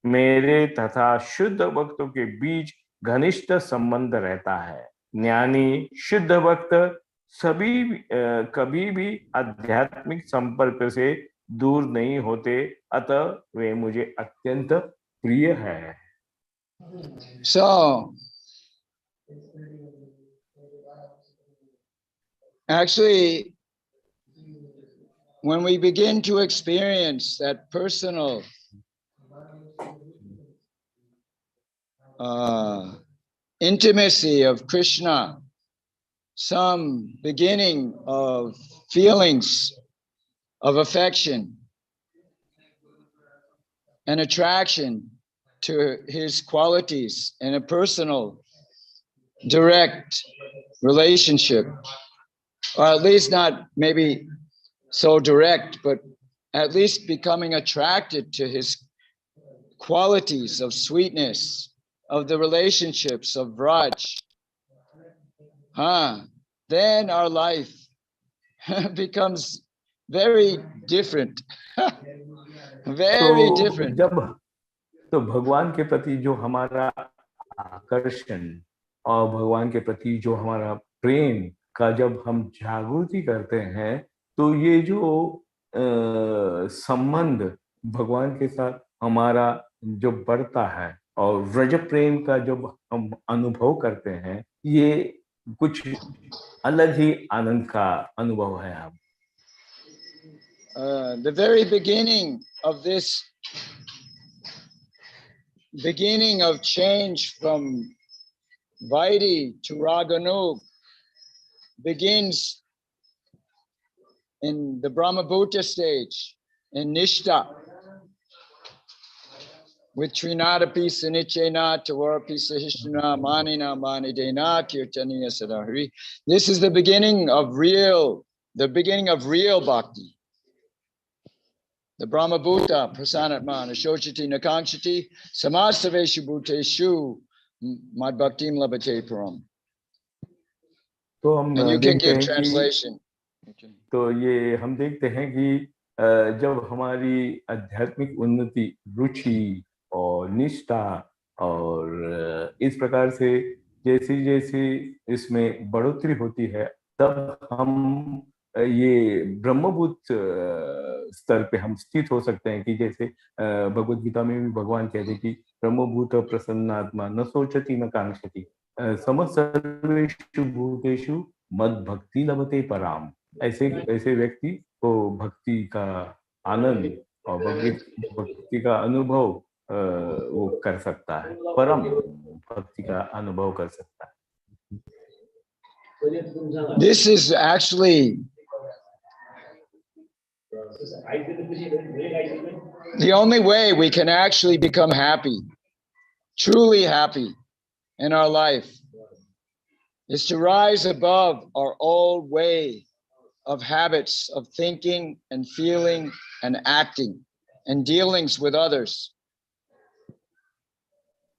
मेरे तथा शुद्ध भक्तों के बीच घनिष्ठ संबंध रहता है। ज्ञानी शुद्ध भक्त कभी भी आध्यात्मिक संपर्क से दूर नहीं होते, अतः वे मुझे अत्यंत प्रिय है। So, actually, when we begin to experience that personal intimacy of Krishna, some beginning of feelings of affection and attraction to his qualities in a personal, direct relationship, or at least not maybe so direct, but at least becoming attracted to his qualities of sweetness, of the relationships of Vraj, then our life becomes very different. Very different. तो भगवान के प्रति जो हमारा आकर्षण और भगवान के प्रति जो हमारा प्रेम का जब हम जागृति करते हैं तो ये जो संबंध भगवान के साथ हमारा जो बढ़ता है और व्रज प्रेम का जब हम अनुभव करते हैं, ये कुछ अलग ही आनंद का अनुभव है। हम The very beginning of this beginning of change from Vaidhi to Raganug begins in the Brahmabhuta stage, in Nishta, with Trinadapi Sanichena Tawarapi Sahishna Manina Manidena Kirtaniya Sadahari. This is the beginning of real bhakti. The Brahmabhuta Prasanatman Ashochati Nakankshati Samasaveshu Bhuteshu Mad Bhaktim Labate Param. And you can give translation. तो ये हम देखते हैं कि जब हमारी आध्यात्मिक उन्नति, रुचि और निष्ठा और इस प्रकार से जैसी जैसी इसमें बढ़ोतरी होती है, तब हम ये ब्रह्मभूत स्तर पे हम स्थित हो सकते हैं कि जैसे भगवद गीता में भी भगवान कहते हैं कि ब्रह्मभूत प्रसन्नात्मा न सोचति न कांक्षति समस्त सर्वेषु भूतेषु मद भक्ति लभते पराम। ऐसे ऐसे व्यक्ति को भक्ति का आनंद और भक्ति का अनुभव वो कर सकता है, परम भक्ति का अनुभव कर सकता है। This is actually the only way we can actually become happy, truly happy in our life, is to rise above our old way of habits of thinking and feeling and acting and dealings with others.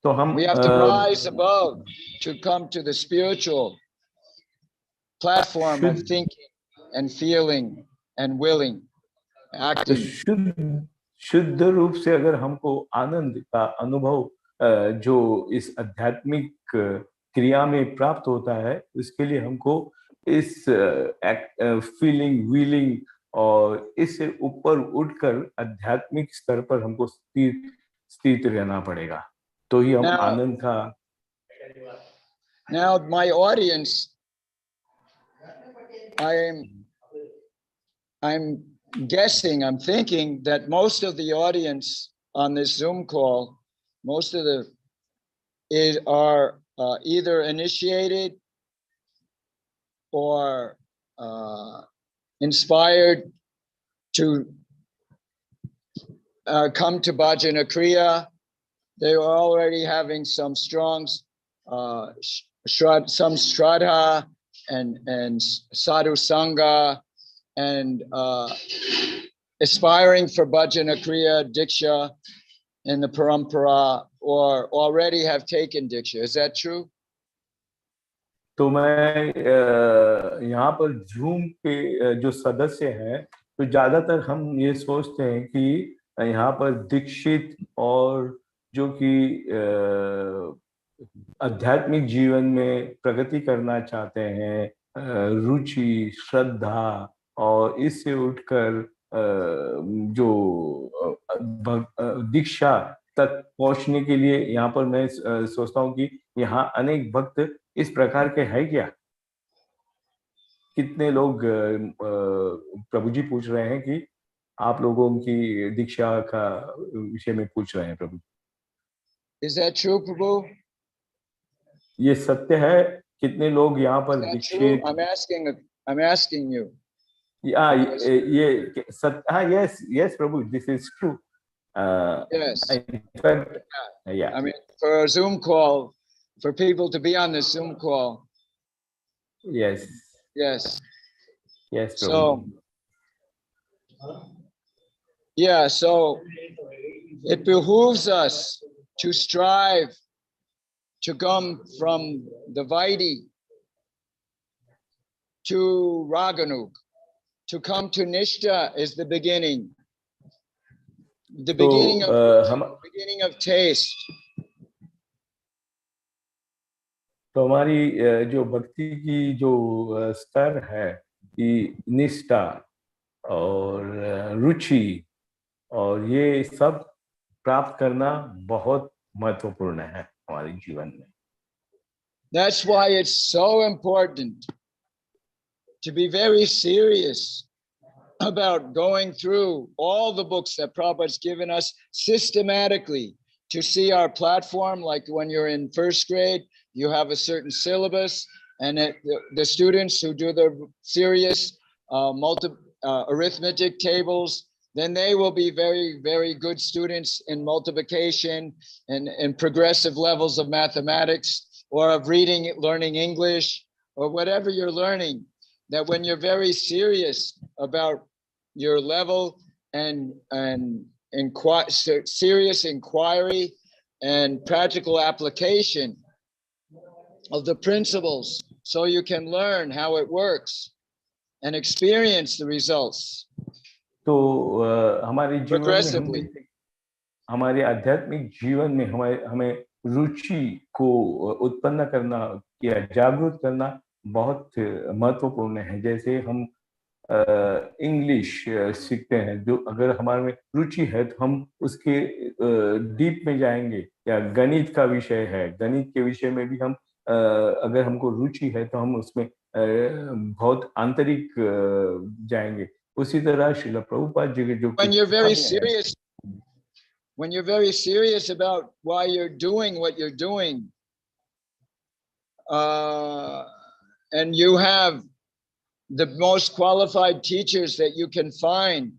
तो हम We have to rise above to come to the spiritual platform of thinking and feeling and willing, तो acting. शुद्ध रूप से अगर हमको आनंद का अनुभव जो इस आध्यात्मिक क्रिया में प्राप्त होता है, उसके लिए हमको इस फीलिंग, विलिंग और इससे ऊपर उठकर आध्यात्मिक स्तर पर हमको स्थिर रहना पड़ेगा, तो ही हम आनंद का। Now my audience, I'm guessing, I'm thinking that most of the audience on this Zoom call, most of are either initiated or inspired to come to Bhajana Kriya. They were already having some strong, some Shraddha and Sadhu Sangha, and aspiring for Bhajana Kriya, Diksha in the Parampara, or already have taken Diksha. Is that true? तो मैं यहाँ पर zoom के जो सदस्य हैं, तो ज्यादातर हम ये सोचते हैं कि यहाँ पर दीक्षित और जो कि आध्यात्मिक जीवन में प्रगति करना चाहते हैं, रुचि, श्रद्धा और इससे उठकर जो दीक्षा तक पहुंचने के लिए यहाँ पर मैं सोचता हूँ कि यहाँ अनेक भक्त इस प्रकार के हैं क्या? कितने लोग प्रभु जी पूछ रहे हैं कि आप लोगों की दीक्षा का विषय में पूछ रहे हैं प्रभु। Is that true, Prabhu? ये सत्य है? कितने लोग यहाँ पर दीक्षित? I'm asking you. ये सत्य? हाँ, yes Prabhu, this is true. Yes. In fact, yeah. I mean, for a Zoom call, for people to be on this Zoom call. Yes. Yes. Yes. So, yeah, so it behooves us to strive to come from the Vaidhi to Raganuk. To come to Nishta is the beginning. The beginning of taste. तो हमारी जो भक्ति की जो स्तर है कि निष्ठा और रुचि और ये सब प्राप्त करना बहुत महत्वपूर्ण है हमारे जीवन में. That's why it's so important to be very serious about going through all the books that Prabhupada's given us systematically to see our platform. Like when you're in first grade, you have a certain syllabus, and the students who do the serious arithmetic tables, then they will be very, very good students in multiplication and progressive levels of mathematics or of reading, learning English, or whatever you're learning. That when you're very serious about your level and serious inquiry and practical application of the principles, so you can learn how it works and experience the results. तो हमारे जीवन में हमारे आध्यात्मिक जीवन में हमें रुचि को उत्पन्न करना या जागरूक करना बहुत महत्वपूर्ण है. जैसे हम इंग्लिश सीखते हैं, जो अगर हमारे में रुचि है तो हम उसके डीप में जाएंगे. या गणित का विषय है, गणित के विषय में भी हम अगर हमको रुचि है तो हम उसमें बहुत आंतरिक जाएंगे। उसी तरह श्रील प्रभुपाद जी के जो When you're very किताबें हैं, serious, when you're very serious about why you're doing what you're doing, and you have the most qualified teachers that you can find,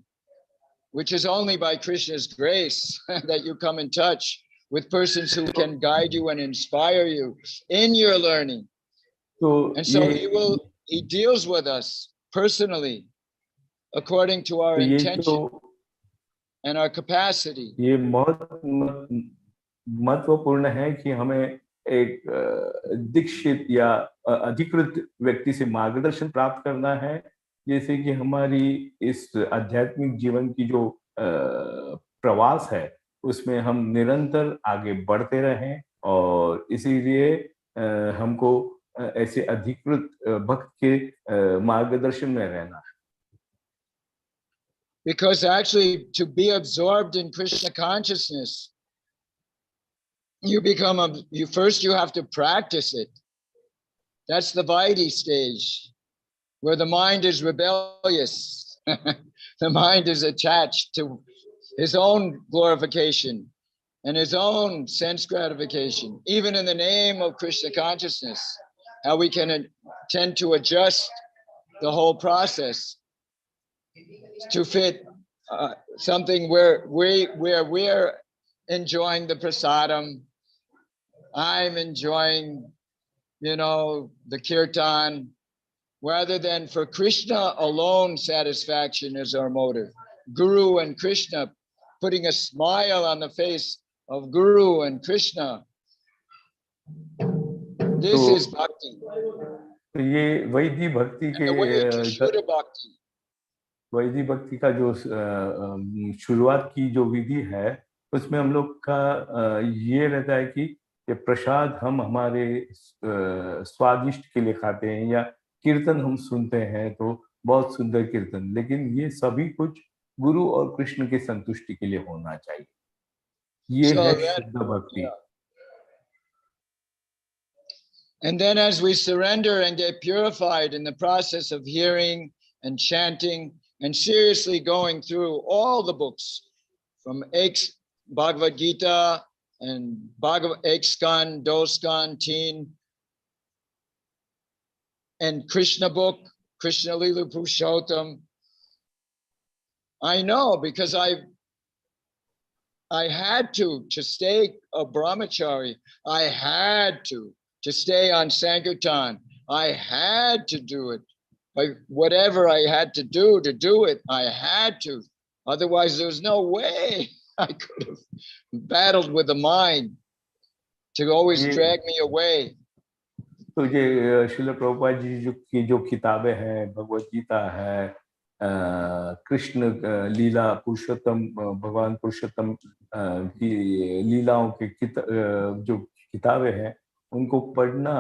which is only by Krishna's grace that you come in touch with persons who can guide you and inspire you in your learning. तो And so ये he deals with us personally according to our तो ये intention जो and our capacity. ये बहुत महत्वपूर्ण है कि हमें एक दीक्षित या अधिकृत व्यक्ति से मार्गदर्शन प्राप्त करना है, जैसे कि हमारी इस आध्यात्मिक जीवन की जो प्रवास है उसमें हम निरंतर आगे बढ़ते रहें, और इसीलिए हमको ऐसे अधिकृत भक्त के मार्गदर्शन में रहना है. Because actually, to be absorbed in Krishna consciousness, you have to practice it. That's the Vaidhi stage, where the mind is rebellious. The mind is attached to his own glorification and his own sense gratification, even in the name of Krishna consciousness, how we can tend to adjust the whole process to fit something where we're enjoying the prasadam, I'm enjoying, the kirtan, rather than for Krishna alone satisfaction is our motive. Guru and Krishna, putting a smile on the face of Guru and Krishna. This is bhakti. तो ये वैधि भक्ति के वैदिक भक्ति का जो शुरुआत की जो विधि है, उसमें हम लोग का ये रहता है कि प्रसाद हम हमारे स्वादिष्ट के लिए खाते हैं, या कीर्तन हम सुनते हैं तो बहुत सुंदर कीर्तन, लेकिन ये सभी कुछ गुरु और कृष्ण के संतुष्टि के लिए होना चाहिए. ये है शुद्ध भक्ति. And then as we surrender and get purified in the process of hearing and chanting and seriously going through all the books from Bhagavad Gita and Bhagavad Skan, Doskan, Teen, and Krishna book, Krishna Lila Purushottam. I know because I had to stay a brahmachari. I had to stay on Sankirtan. I had to do it. Like whatever I had to do it, I had to. Otherwise, there was no way I could have battled with the mind to always drag me away. तो ये श्रील प्रभुपाद जी की जो किताबें हैं, भगवत गीता है, कृष्ण लीला पुरुषोत्तम, भगवान पुरुषोत्तम की लीलाओं के जो किताबें हैं, उनको पढ़ना,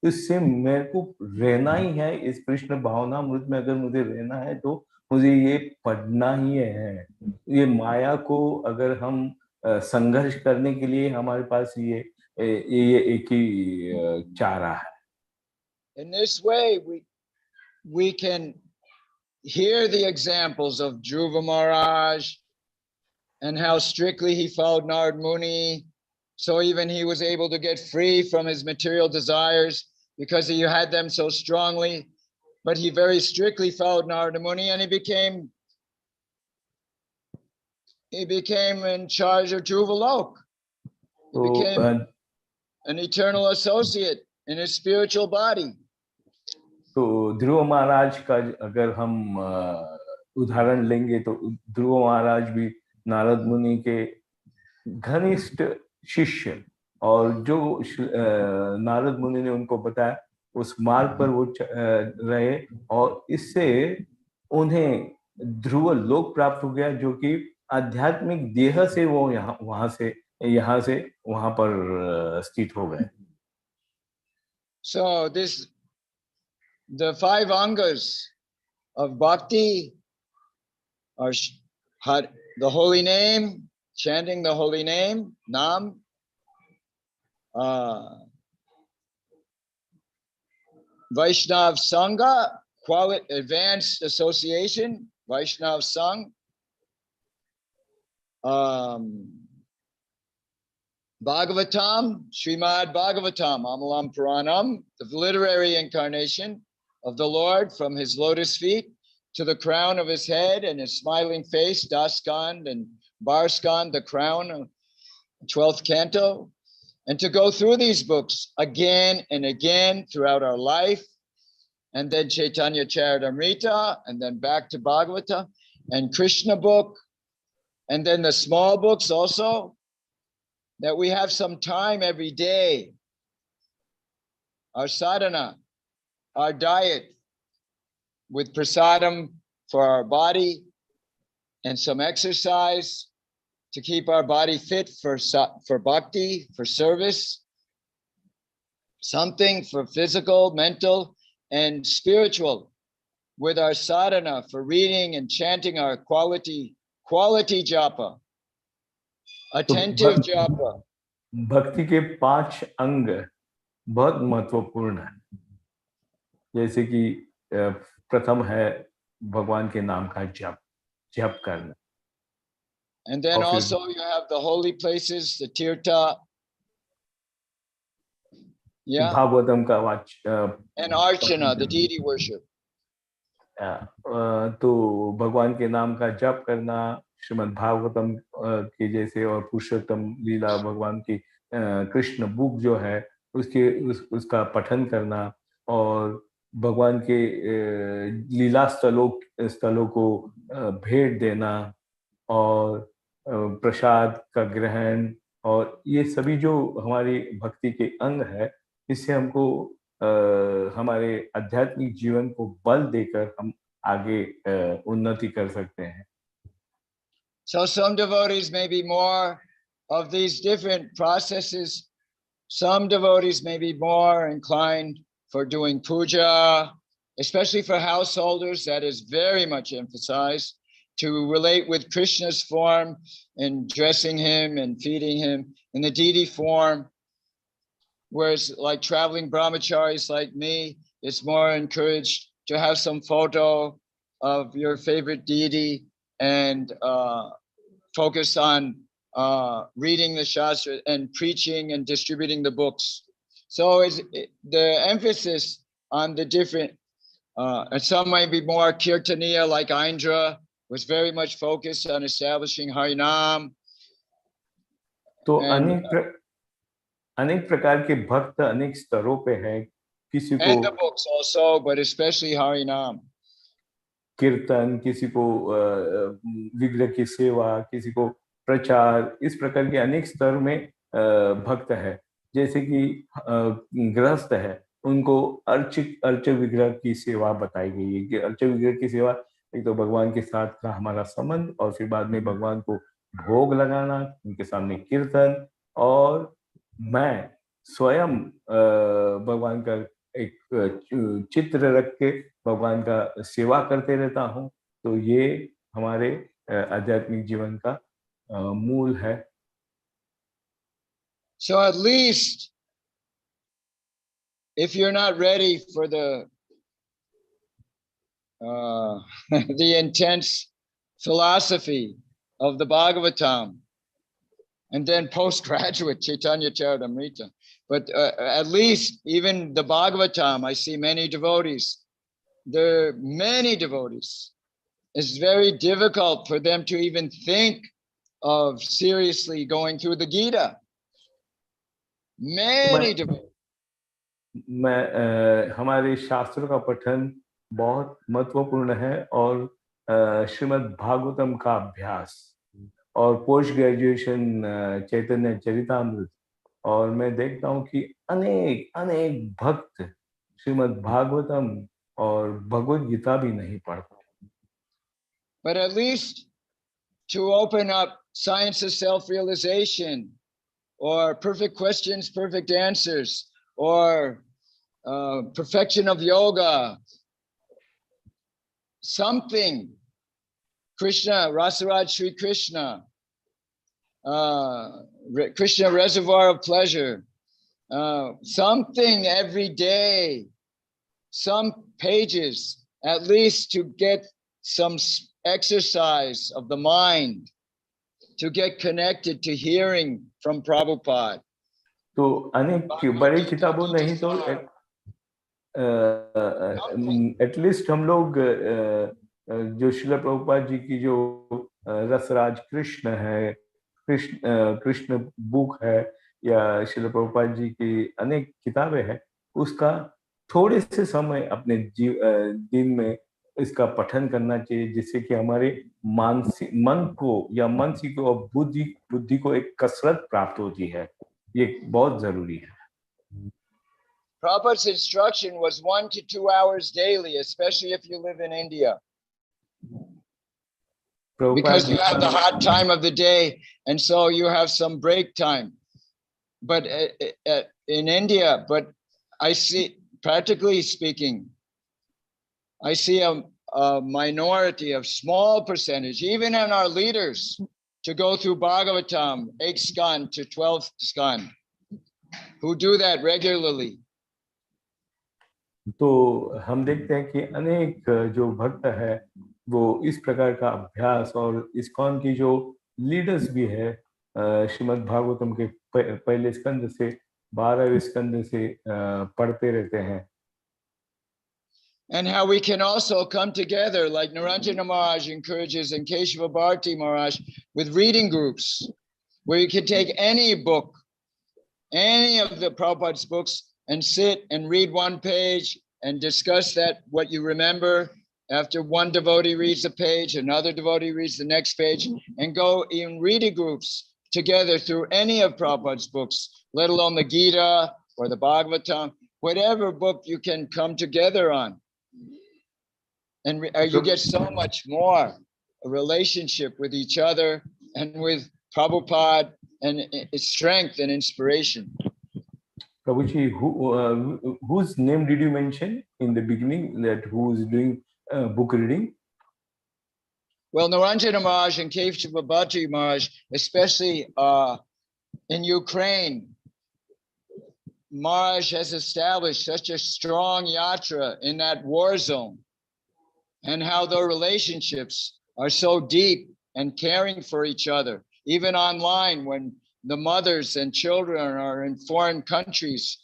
इससे मेरे को रहना ही है इस कृष्ण भावनामृत में. अगर मुझे रहना है तो मुझे ये पढ़ना ही है. ये माया को अगर हम संघर्ष करने के लिए हमारे पास ये एक ही चारा है. In this way, we can hear the examples of Dhruva Maharaj and how strictly he followed Narad Muni. So even he was able to get free from his material desires because he had them so strongly. But he very strictly followed Narada Muni, and he became in charge of Dhruvalok. He became an eternal associate in his spiritual body. तो ध्रुव महाराज का अगर हम उदाहरण लेंगे तो ध्रुव महाराज भी नारद मुनि के घनिष्ठ शिष्य, और जो नारद मुनि ने उनको बताया उस मार्ग पर वो रहे, और इससे उन्हें ध्रुव लोक प्राप्त हो गया, जो कि आध्यात्मिक देह से वो यहाँ से वहां पर स्थित हो गए. So the 5 angas of bhakti are the holy name, chanting the holy name, Nam, Vaishnav Sangha, Advanced Association, Vaishnav Sangh, Bhagavatam, Srimad Bhagavatam, Amalam Puranam, the literary incarnation of the Lord from his lotus feet to the crown of his head and his smiling face, Daskand and Barskand, the crown, 12th canto, and to go through these books again and again throughout our life, and then Chaitanya Charitamrita, and then back to Bhagavata, and Krishna book, and then the small books also, that we have some time every day, our sadhana, our diet, with prasadam for our body, and some exercise to keep our body fit for bhakti, for service, something for physical, mental, and spiritual, with our sadhana for reading and chanting our quality japa, attentive japa. भक्ति के 5 अंग बहुत महत्वपूर्ण है, जैसे कि प्रथम है भगवान के नाम का जप करना. And then also you have the holy places, the tirtha. Yeah. Bhagavatam का and archana, the deity worship. तो भगवान के नाम का जप करना, श्रीमद् भागवतम के जैसे, और पुरुषोत्तम लीला भगवान की कृष्ण बुक जो है उसका पठन करना, और भगवान के लीला स्थलों को भेंट देना, और प्रसाद का ग्रहण, और ये सभी जो हमारी भक्ति के अंग है, इससे हमको हमारे आध्यात्मिक जीवन को बल देकर हम आगे उन्नति कर सकते हैं. So some devotees may be more of these different processes. Some devotees may be more inclined for doing puja, especially for householders. That is very much emphasized, to relate with Krishna's form and dressing him and feeding him in the deity form. Whereas like traveling brahmacharis like me, it's more encouraged to have some photo of your favorite deity and focus on reading the Shastra and preaching and distributing the books. So it's the emphasis on the different, and some might be more kirtaniya, like Indra was very much focused on establishing Harinam. तो अनेक प्रकार के भक्त अनेक स्तरों पे हैं. किसी को and the books also, but especially Harinam. कीर्तन, किसी को विग्रह की सेवा, किसी को प्रचार, इस प्रकार के अनेक स्तर में भक्त है. जैसे कि गृहस्थ है, उनको अर्च विग्रह की सेवा बताई गई है कि अर्च विग्रह की सेवा एक तो भगवान के साथ का हमारा संबंध, और फिर बाद में भगवान को भोग लगाना, उनके सामने कीर्तन, और मैं स्वयं भगवान का एक चित्र रख के भगवान का सेवा करते रहता हूँ. तो ये हमारे आध्यात्मिक जीवन का मूल है. So at least if you're not ready for the the intense philosophy of the Bhagavatam, and then postgraduate Chaitanya Charitamrita, but at least even the Bhagavatam, I see many devotees. There are many devotees. It's very difficult for them to even think of seriously going through the Gita. Many devotees. हमारे शास्त्रों का पठन बहुत महत्वपूर्ण है, और श्रीमद् भागवतम का अभ्यास, और पोस्ट ग्रेजुएशन चैतन्य चरितामृत, और मैं देखता हूँ कि अनेक भक्त श्रीमद् भागवतम और भगवद गीता भी नहीं पढ़ते. But at least to open up science of self-realization, or perfect questions, perfect answers, or perfection of yoga, something, Krishna, Rasaraj Sri Krishna, Krishna reservoir of pleasure, something every day some pages, at least to get some exercise of the mind, to get connected to hearing from Prabhupada. तो अनेक बड़ी किताबों नहीं तो at least हम लोग जो श्रील प्रभुपाद जी की जो रसराज कृष्ण है, कृष्ण बुक है, या श्रील प्रभुपाद जी की अनेक किताबें हैं, उसका थोड़े से समय अपने दिन में इसका पठन करना चाहिए, जिससे कि हमारे मानसिक मन को या मानसिक और बुद्धि को एक कसरत प्राप्त होती है। ये बहुत जरूरी है। Prabhupada's instruction was 1 to 2 hours daily, especially if you live in India. Because you have the hot time of the day, and so you have some break time. But in India, but I see, practically speaking, I see a minority of small percentage, even in our leaders, to go through Bhagavatam, 8th scan to 12th scan, who do that regularly. तो हम देखते हैं कि अनेक जो भक्त है वो इस प्रकार का अभ्यास, और इस्कॉन की जो लीडर्स भी है श्रीमद् भागवतम के पहले स्कंद से 12वें स्कंद से पढ़ते रहते हैं। And how we can also come together, like Niranjana Maharaj encourages and Keshava Bharati Maharaj, with reading groups, where you can take any book, any of the Prabhupada's books, and sit and read one page and discuss that, what you remember. After one devotee reads a page, another devotee reads the next page, and go in reading groups together through any of Prabhupada's books, let alone the Gita or the Bhagavatam, whatever book you can come together on. And you get so much more a relationship with each other and with Prabhupada, and its strength and inspiration. Prabhuji, whose name did you mention in the beginning, that who is doing book reading? Well, Niranjana Maharaj and Keshava Bharati Maharaj, especially in Ukraine, Maharaj has established such a strong yatra in that war zone, and how their relationships are so deep and caring for each other, even online when the mothers and children are in foreign countries,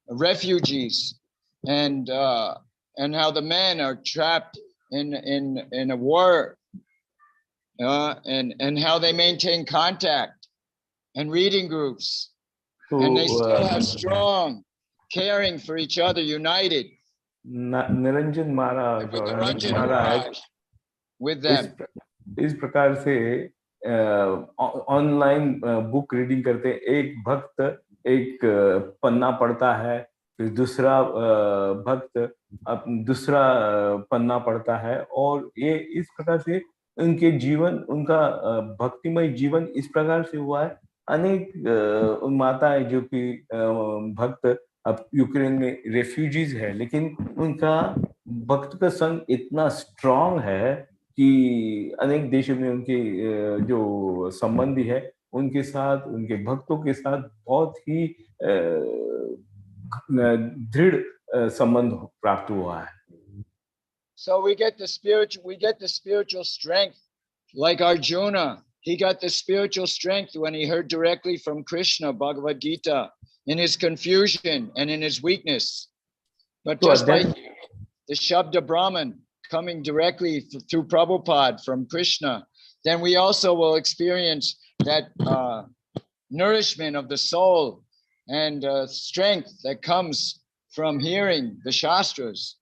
refugees, and how the men are trapped in a war, and how they maintain contact and reading groups, and they still have strong caring for each other, united. Niranjan महाराज और अनंत महाराज with them. इस प्रकार से online book reading करते हैं। एक भक्त एक पन्ना पढ़ता है, फिर दूसरा भक्त दूसरा पन्ना पढ़ता है, और ये इस प्रकार से उनके जीवन, उनका भक्तिमय जीवन इस प्रकार से हुआ है। अनेक माताएं जो कि भक्त अब यूक्रेन में रेफ्यूजीज है, लेकिन उनका भक्त का संग इतना स्ट्रांग है कि अनेक देशों में उनके जो संबंधी है उनके साथ, उनके भक्तों के साथ बहुत ही दृढ़ संबंध प्राप्त हुआ है। So we get the spiritual strength, like Arjuna. He got the spiritual strength when he heard directly from Krishna, Bhagavad Gita, in his confusion and in his weakness. But just by the Shabda Brahman coming directly through Prabhupada from Krishna, then we also will experience that nourishment of the soul and strength that comes from hearing the Shastras.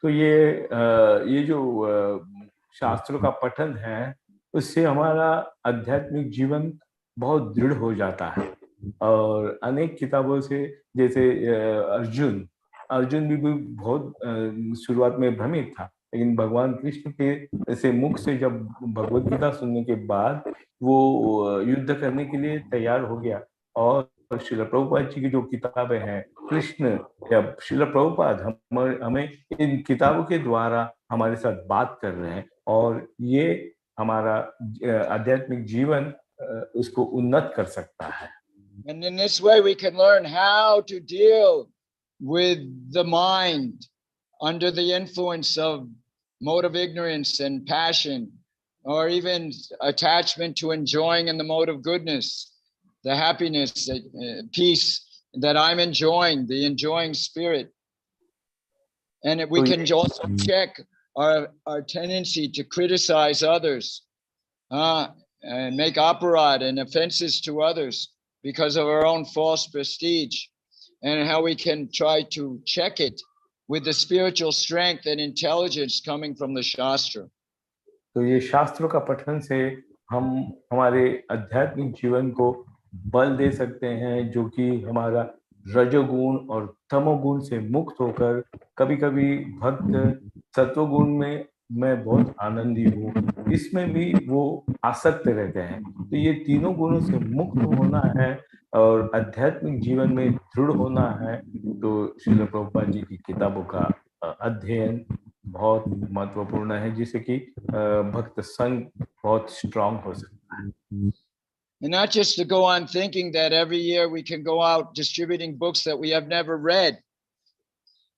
तो ये जो शास्त्रों का पठन है, उससे हमारा आध्यात्मिक जीवन बहुत दृढ़ हो जाता है। और अनेक किताबों से, जैसे अर्जुन भी बहुत शुरुआत में भ्रमित था, लेकिन भगवान कृष्ण के से मुख से जब भगवद गीता सुनने के बाद वो युद्ध करने के लिए तैयार हो गया। और श्रील प्रभुपाद जी की जो किताबें हैं, कृष्ण या श्रील प्रभुपाद हमें इन किताबों के द्वारा हमारे साथ बात कर रहे हैं, और ये हमारा आध्यात्मिक जीवन उसको उन्नत कर सकता है। And in this way we can learn how to deal with the mind under the influence of mode of ignorance and passion, or even attachment to enjoying in the mode of goodness, the happiness, peace that I'm enjoying, the enjoying spirit. And we can also check our tendency to criticize others and make aparad and offenses to others because of our own false prestige, and how we can try to check it with the spiritual strength and intelligence coming from the Shastra. तो ये शास्त्रों का पठन से हम हमारे आध्यात्मिक जीवन को बल दे सकते हैं, जो कि हमारा रजोगुण और तमोगुण से मुक्त होकर कभी-कभी भक्त सत्वगुण में मैं बहुत आनंदी हूँ, इसमें भी वो आसक्त रहते हैं। तो ये तीनों गुणों से मुक्त होना है और आध्यात्मिक जीवन में दृढ़ होना है, तो श्रील प्रभुपाद जी की किताबों का अध्ययन बहुत महत्वपूर्ण है, जिससे कि भक्त संग बहुत स्ट्रांग हो सकता है। And not just to go on thinking that every year we can go out distributing books that we have never read.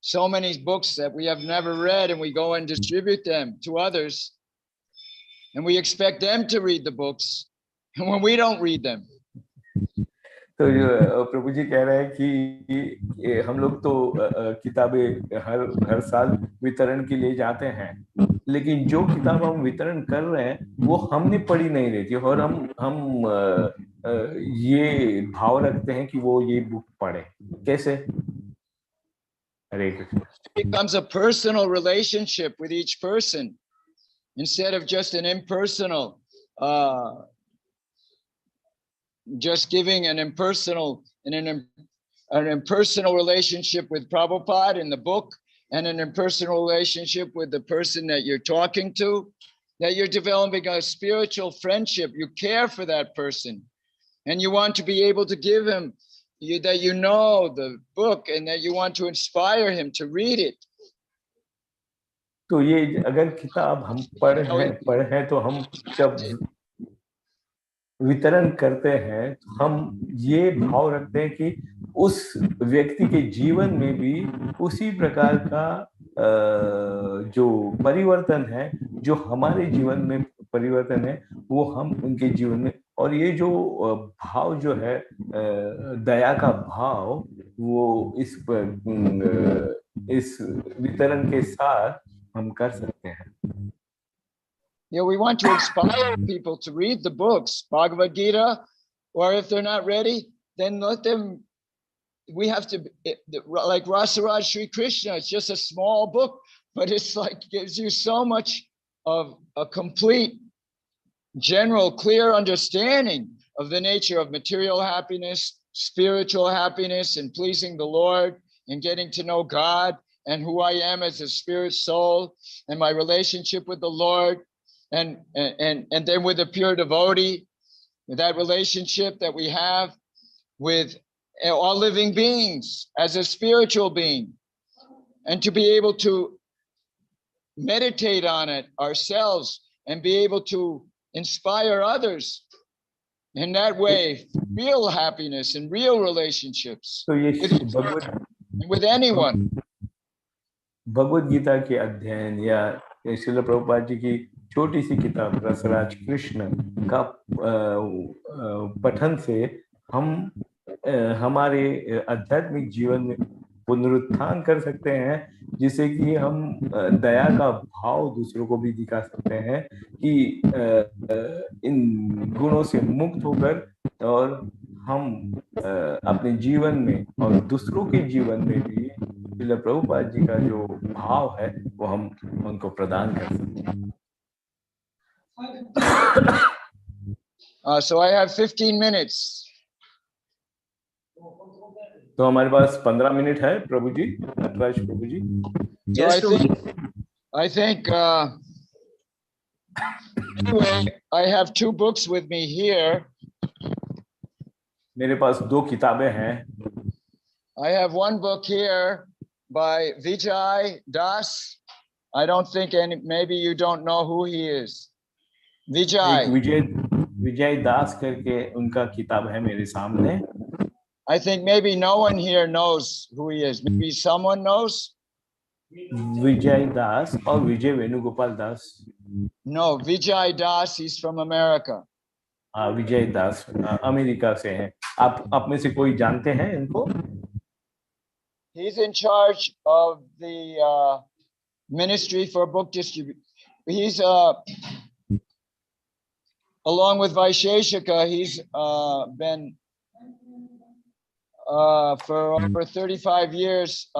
So many books that we have never read, and we go and distribute them to others, and we expect them to read the books, and when we don't read them. तो प्रभु जी कह रहे हैं कि हम लोग तो किताबें हर साल वितरण के लिए जाते हैं, लेकिन जो किताब हम वितरण कर रहे हैं वो हमने पढ़ी नहीं रहती, और हम ये भाव रखते हैं कि वो ये बुक पढ़े। कैसे? हरे Krishna. It becomes a personal relationship with each person instead of just an impersonal just giving an impersonal relationship with Prabhupada in the book, and an impersonal relationship with the person that you're talking to, that you're developing a spiritual friendship. You care for that person, and you want to be able to give him that you know the book, and that you want to inspire him to read it. तो ये अगर किताब हम पढ़े तो हम जब वितरण करते हैं तो हम ये भाव रखते हैं कि उस व्यक्ति के जीवन में भी उसी प्रकार का जो परिवर्तन है, जो हमारे जीवन में परिवर्तन है, वो हम उनके जीवन में, और ये जो भाव जो है दया का भाव, वो इस वितरण के साथ हम कर सकते हैं। You know, we want to inspire people to read the books, Bhagavad Gita, or if they're not ready, then let them, we have to, like Rasaraj Sri Krishna, it's just a small book, but it's like, gives you so much of a complete, general, clear understanding of the nature of material happiness, spiritual happiness, and pleasing the Lord, and getting to know God, and who I am as a spirit soul, and my relationship with the Lord. And then with a pure devotee, with that relationship that we have with all living beings as a spiritual being, and to be able to meditate on it ourselves and be able to inspire others in that way, real happiness and real relationships with anyone. Bhagavad Gita के अध्ययन या श्रील प्रभुपाद जी की छोटी सी किताब रसराज कृष्ण का पठन से हम हमारे आध्यात्मिक जीवन में पुनरुत्थान कर सकते हैं, जिससे कि हम दया का भाव दूसरों को भी दिखा सकते हैं कि इन गुणों से मुक्त होकर, और हम अपने जीवन में और दूसरों के जीवन में भी श्रील प्रभुपाद जी का जो भाव है वो हम उनको प्रदान कर सकते हैं। So I have 15 minutes. तो हमारे पास 15 मिनट है प्रभु जी, नटराज प्रभु जी। Yes, I think anyway, I have 2 books with me here. मेरे पास 2 किताबें हैं। I have one book here by Vijay Das. I don't think maybe you don't know who he is. Vijay. विजय दास करके उनका किताब है मेरे सामने। I think maybe no one here knows who he is. Maybe someone knows. विजय दास और विजय वेणुगोपाल दास. No, Vijay Das, he's from America. Vijay Das America से हैं. आप में से कोई जानते हैं इनको? He's in charge of the Ministry for Book Distribution. He's along with Vaisheshika, he's been for over 35 years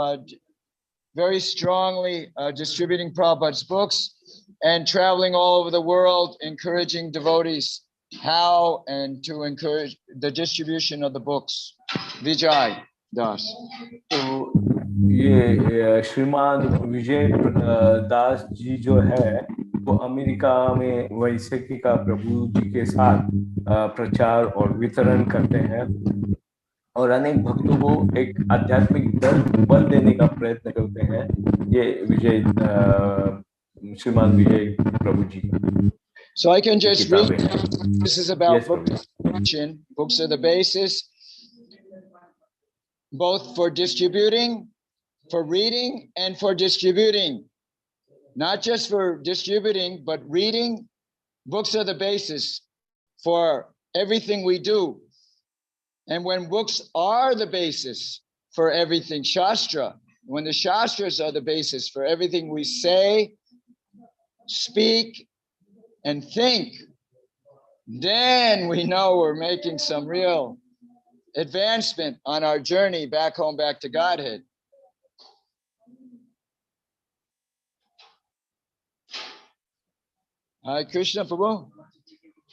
very strongly distributing Prabhupada's books and traveling all over the world, encouraging devotees how and to encourage the distribution of the books. Vijay Das. तो ये श्रीमान विजय दास जी जो है वो America में वैश्विका प्रभु जी के साथ प्रचार और वितरण करते हैं और अनेक भक्तों को एक आध्यात्मिक बल देने का प्रयत्न करते हैं. ये विजय श्रीमान विजय प्रभु जी. So I can just read. This is about book distribution. Books are the basis, both for distributing, for reading, and for distributing. Not just for distributing, but reading. Books are the basis for everything we do. And when books are the basis for everything, Shastra, when the Shastras are the basis for everything we say, speak, and think, then we know we're making some real advancement on our journey back home, back to Godhead. Hi, Krishna Prabhu.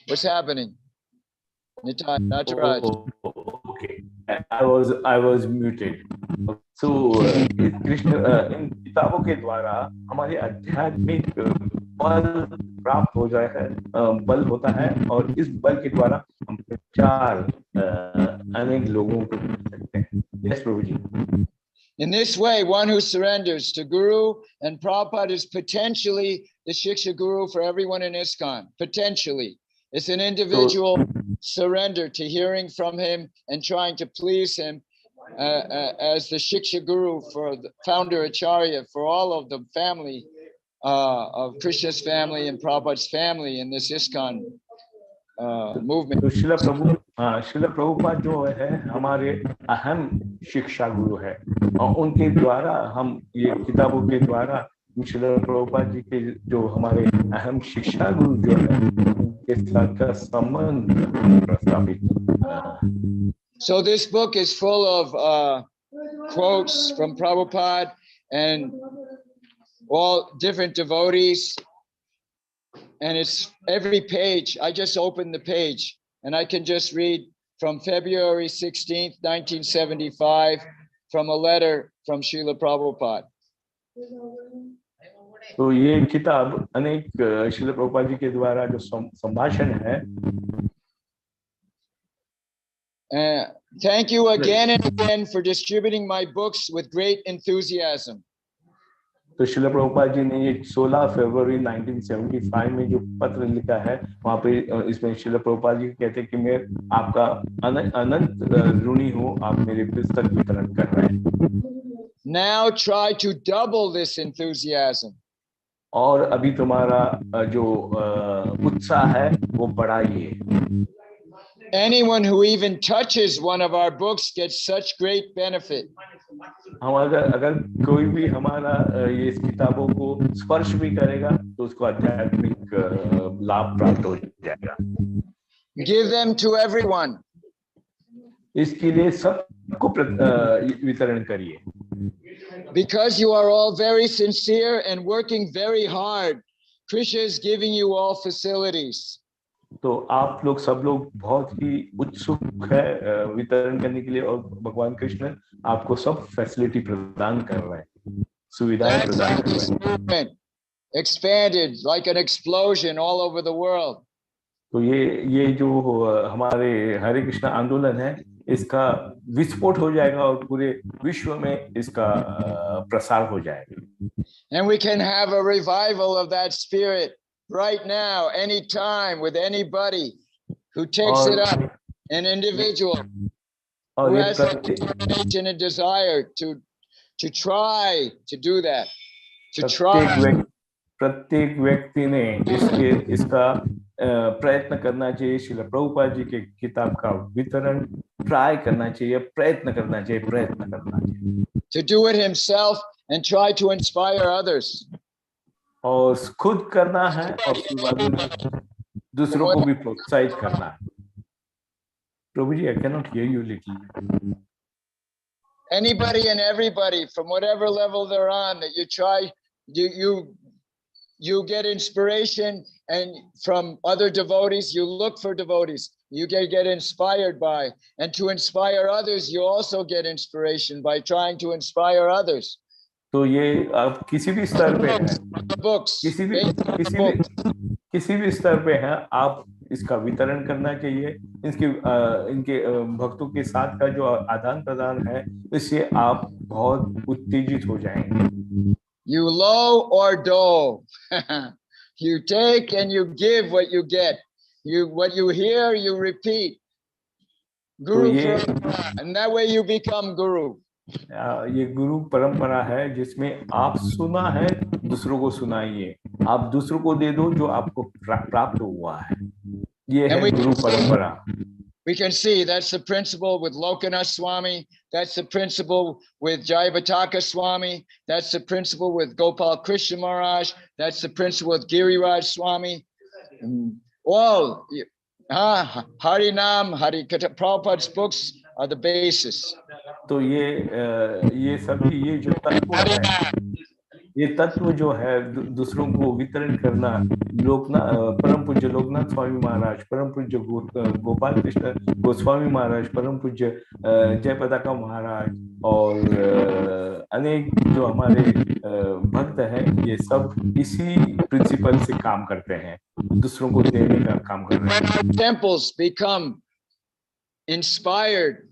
What's happening? Nataraj. Okay, I was muted. So, Krishna, इन किताबों के द्वारा हमारे आध्यात्मिक बल प्राप्त हो जाए है, बल होता है और इस बल के द्वारा हम प्रचार अनेक लोगों को कर सकते हैं. Yes, Prabhuji. In this way, one who surrenders to Guru and Prabhupada is potentially the Shiksha Guru for everyone in ISKCON. Potentially. It's an individual surrender to hearing from him and trying to please him as the Shiksha Guru for the founder Acharya for all of the family of Krishna's family and Prabhupada's family in this ISKCON movement. तो शिला प्रभुपाद जो है हमारे अहम शिक्षा गुरु है और उनके द्वारा हम ये किताबों के द्वारा शिला प्रभुपाद जी के जो हमारे अहम शिक्षा गुरु जो है उनके साथ का संबंध प्रस्तावित. So this book is full of quotes from Prabhupada and all different devotees. And it's every page. I just opened the page and I can just read from February 16th, 1975, from a letter from Srila Prabhupada. तो ये किताब अनेक श्रील प्रभुपाद जी के द्वारा जो संभाषण है. Thank you again and again for distributing my books with great enthusiasm. तो श्रील प्रभुपाद जी ने ये 16 फरवरी 1975 में जो पत्र लिखा है वहाँ पे इसमें श्रील प्रभुपाद जी कहते हैं कि मैं आपका अनंत ऋणी हूँ, आप मेरे पुस्तक वितरण कर रहे हैं. Now try to double this enthusiasm. और अभी तुम्हारा जो उत्साह है वो बढ़ाइए. Anyone who even touches one of our books gets such great benefit. हम अगर कोई भी हमारा ये इस किताबों को स्पर्श भी करेगा तो उसको आध्यात्मिक लाभ प्राप्त हो जाएगा. Give them to everyone. इसके लिए सबको वितरण करिए. Because you are all very sincere and working very hard, Krishna is giving you all facilities. तो आप लोग सब लोग बहुत ही उत्सुक है वितरण करने के लिए और भगवान कृष्ण आपको सब फैसिलिटी प्रदान कर रहे हैं, सुविधाएं प्रदान कर रहे हैं. Expanded like an explosion all over the world. तो ये जो हमारे हरे कृष्ण आंदोलन है इसका विस्फोट हो जाएगा और पूरे विश्व में इसका प्रसार हो जाएगा. And we can have a revival of that spirit right now, anytime, with anybody who takes it up, an individual. और who ये has determination and desire to try to do that, to try. प्रत्येक व्यक्ति ने इसका प्रयत्न करना चाहिए। श्रील प्रभुपाद जी के किताब का वितरण ट्राई करना चाहिए, प्रयत्न करना चाहिए। To do it himself and try to inspire others. और खुद करना है और फिर बाद में दूसरों को भी प्रोत्साहित करना है। प्रभु जी, I cannot hear you little. Anybody and everybody from whatever level they're on, that you try, you get inspiration, and from other devotees, you look for devotees you get inspired by, and to inspire others, you also get inspiration by trying to inspire others. तो ये आप किसी भी स्तर पे हैं, books, किसी भी स्तर पे हैं, आप इसका वितरण करना चाहिए। इनके भक्तों के साथ का जो आदान प्रदान है, इससे आप बहुत उत्तेजित हो जाएंगे। You low or do, you take and you give what you get. What you hear, you repeat. Guru, and that way you become guru. ये गुरु परंपरा है जिसमें आप सुना है, दूसरों को सुनाइए, आप दूसरों को दे दो जो आपको प्राप्त हुआ है। ये है गुरु परंपरा। We can see that's the principle with Lokanath Swami, that's the principle with Jayapataka Swami, that's the principle with Gopal Krishna Maharaj, that's the principle with Giriraj Swami. All Harinam, Prabhupada's books are the basis. तो ये सभी ये जो तत्व है, ये तत्व जो है दूसरों को वितरण करना, परम पूज्य लोकनाथ स्वामी महाराज, परम पूज्य गोपाल कृष्ण गोस्वामी महाराज, परम पूज्य जयपताका महाराज और अनेक जो हमारे भक्त हैं, ये सब इसी प्रिंसिपल से काम करते हैं, दूसरों को देने का काम कर रहे हैं। Temples become inspired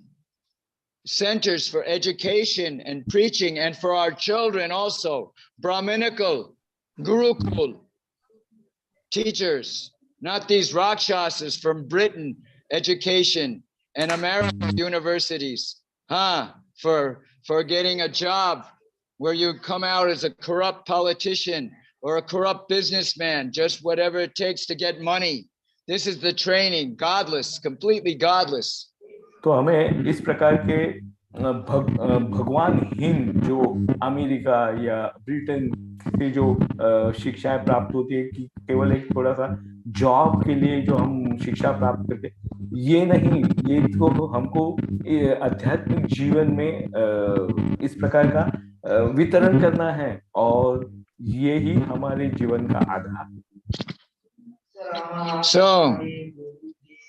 centers for education and preaching, and for our children also, Brahminical, Gurukul teachers, not these Rakshasas from Britain, education and American universities, for getting a job where you come out as a corrupt politician or a corrupt businessman, just whatever it takes to get money. This is the training, godless, completely godless. तो हमें इस प्रकार के भगवानहीन जो America या Britain से जो शिक्षाएं प्राप्त होती है कि केवल एक थोड़ा सा जॉब के लिए जो हम शिक्षा प्राप्त करते, ये नहीं, ये तो हमको आध्यात्मिक जीवन में इस प्रकार का वितरण करना है और ये ही हमारे जीवन का आधार। So,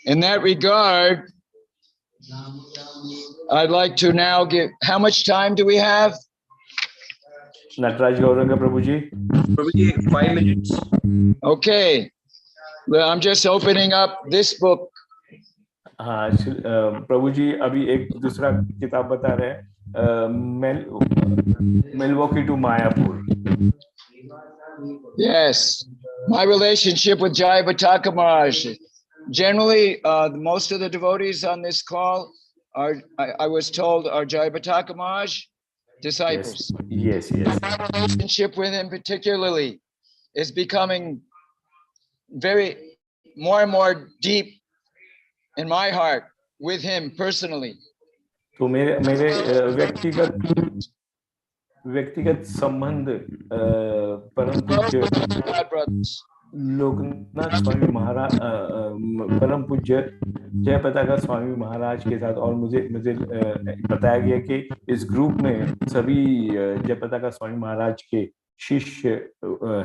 in that regard, I'd like to now give, how much time do we have? Nataraj Gaurang Prabhu ji. Prabhu ji 5 minutes. Okay, well, I'm just opening up this book. हाँ प्रभु जी अभी एक दूसरा किताब बता रहे हैं, Milwaukee to Mayapur. Yes, my relationship with Jayapataka Maharaj. Generally, most of the devotees on this call are, I was told, are Jayapataka Maharaj disciples. Yes. My relationship with him particularly is becoming very more and more deep in my heart with him personally. तो मेरे व्यक्तिगत संबंध परम पूज्य लोकनाथ स्वामी महाराज, परम पूज्य जयपताका स्वामी महाराज के साथ, और मुझे बताया गया कि इस ग्रुप में सभी जयपताका स्वामी महाराज के शिष्य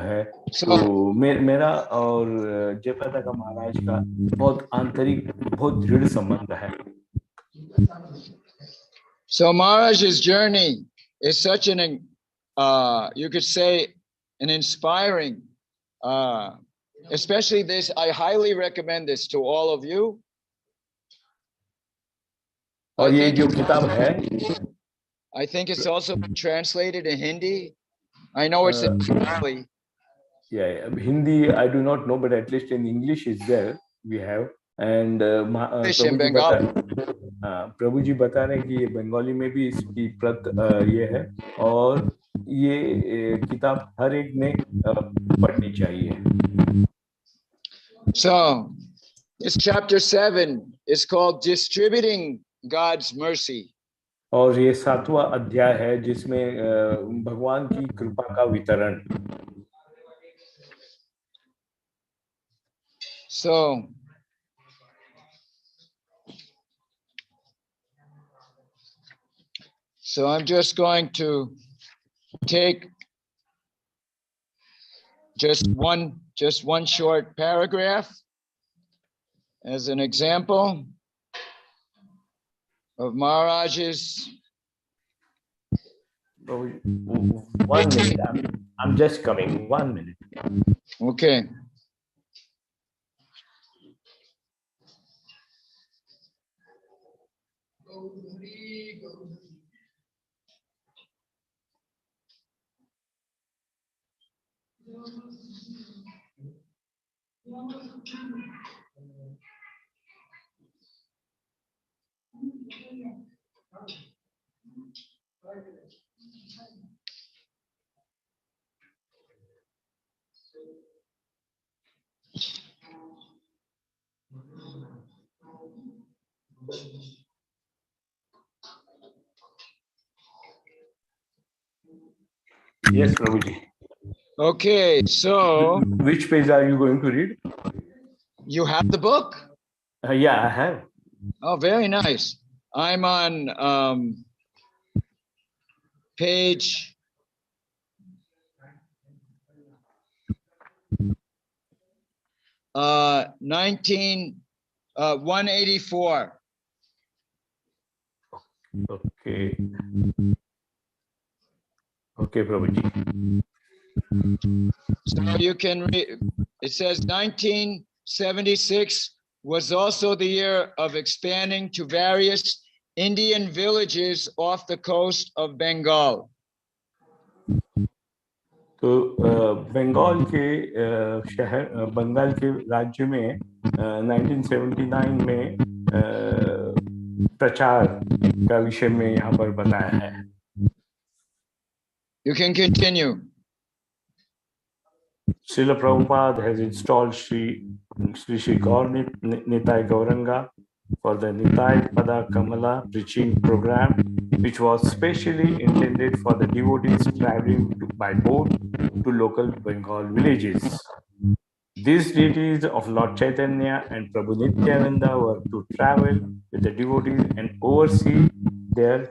है। तो मेरा और जयपताका महाराज का बहुत आंतरिक, बहुत दृढ़ संबंध है। So Maharaj's journey is such an, you could say, an inspiring, especially this, I highly recommend this to all of you. और ये जो किताब है, I think it's also been translated in Hindi. I know it's in Bengali. Yeah, Hindi I do not know, but at least in English is there. We have. And Prabhu ji बता रहे हैं कि ये बंगाली में भी इसकी प्रत ये है और ये किताब हर एक ने पढ़नी चाहिए. So, this chapter 7 is called Distributing God's Mercy. और ये 7वां अध्याय है जिसमें भगवान की कृपा का वितरण. So I'm just going to take just one short paragraph as an example of Maharaj's. 1 minute. I'm just coming. 1 minute. Okay. Yes, Prabhuji. Okay, so which page are you going to read? You have the book? Yeah, I have. Oh, very nice. I'm on page 184. Okay. Okay, Prabhuji. So you can read, it says 1976 was also the year of expanding to various Indian villages off the coast of Bengal. तो बंगाल के शहर बंगाल के राज्य में 1979 में प्रचार का विषय में यहाँ पर बताया है. You can continue. Srila Prabhupada has installed Sri Gaur Nitai Gauranga for the Nitai Pada Kamala preaching program, which was specially intended for the devotees traveling by boat to local Bengal villages. These deities of Lord Chaitanya and Prabhu Nityananda were to travel with the devotees and oversee their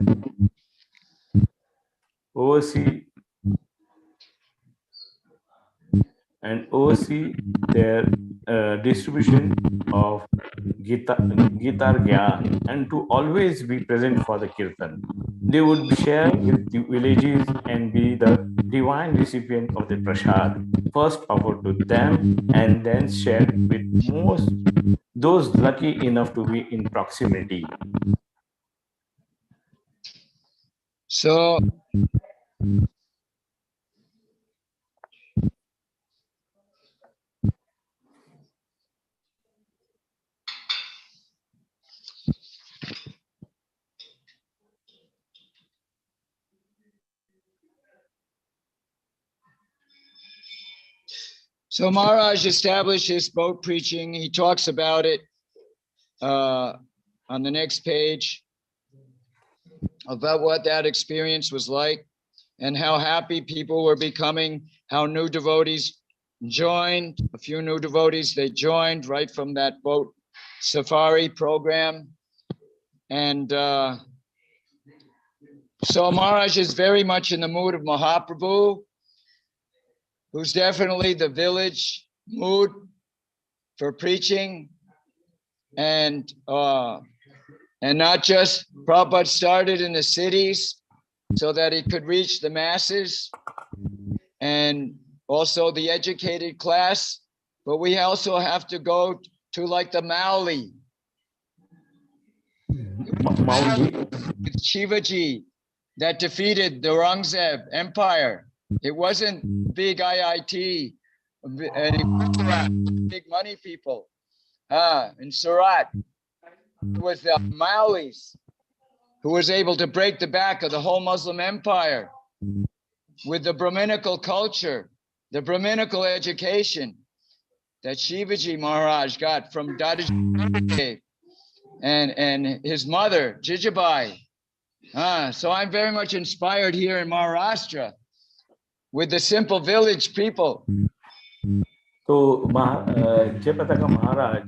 distribution of Gitar Gyan and to always be present for the Kirtan. They would share with the villages and be the divine recipient of the prasad, first offered to them and then shared with those lucky enough to be in proximity. So Maharaj established his boat preaching. He talks about it on the next page, about what that experience was like and how happy people were becoming, how new devotees joined, a few new devotees, they joined right from that boat safari program. And so Maharaj is very much in the mood of Mahaprabhu, who's definitely the village mood for preaching. And not just Prabhupada started in the cities so that he could reach the masses and also the educated class, but we also have to go to like the Mauli. With Shivaji that defeated the Aurangzeb Empire. It wasn't big IIT and big money people. in Surat. It was the Maoris who was able to break the back of the whole Muslim empire with the Brahminical culture, the Brahminical education that Shivaji Maharaj got from Dadaji and his mother, Jijabai. So I'm very much inspired here in Maharashtra with the simple village people. तो जयपताका महाराज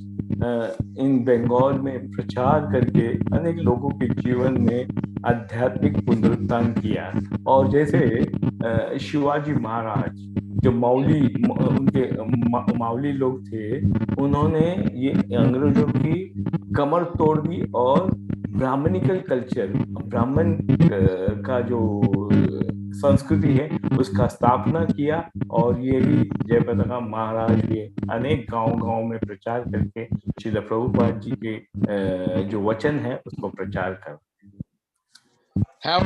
इन बंगाल में प्रचार करके अनेक लोगों के जीवन में आध्यात्मिक पुनरुत्थान किया। और जैसे शिवाजी महाराज जो उनके मावली लोग थे, उन्होंने ये अंग्रेजों की कमर तोड़ दी और ब्राह्मणिकल कल्चर, ब्राह्मण का जो संस्कृति है उसका स्थापना किया। और ये भी जयपताका महाराज के अनेक गांव में प्रचार करके श्रील प्रभुपाद जी के जो वचन है उसको प्रचार कर। How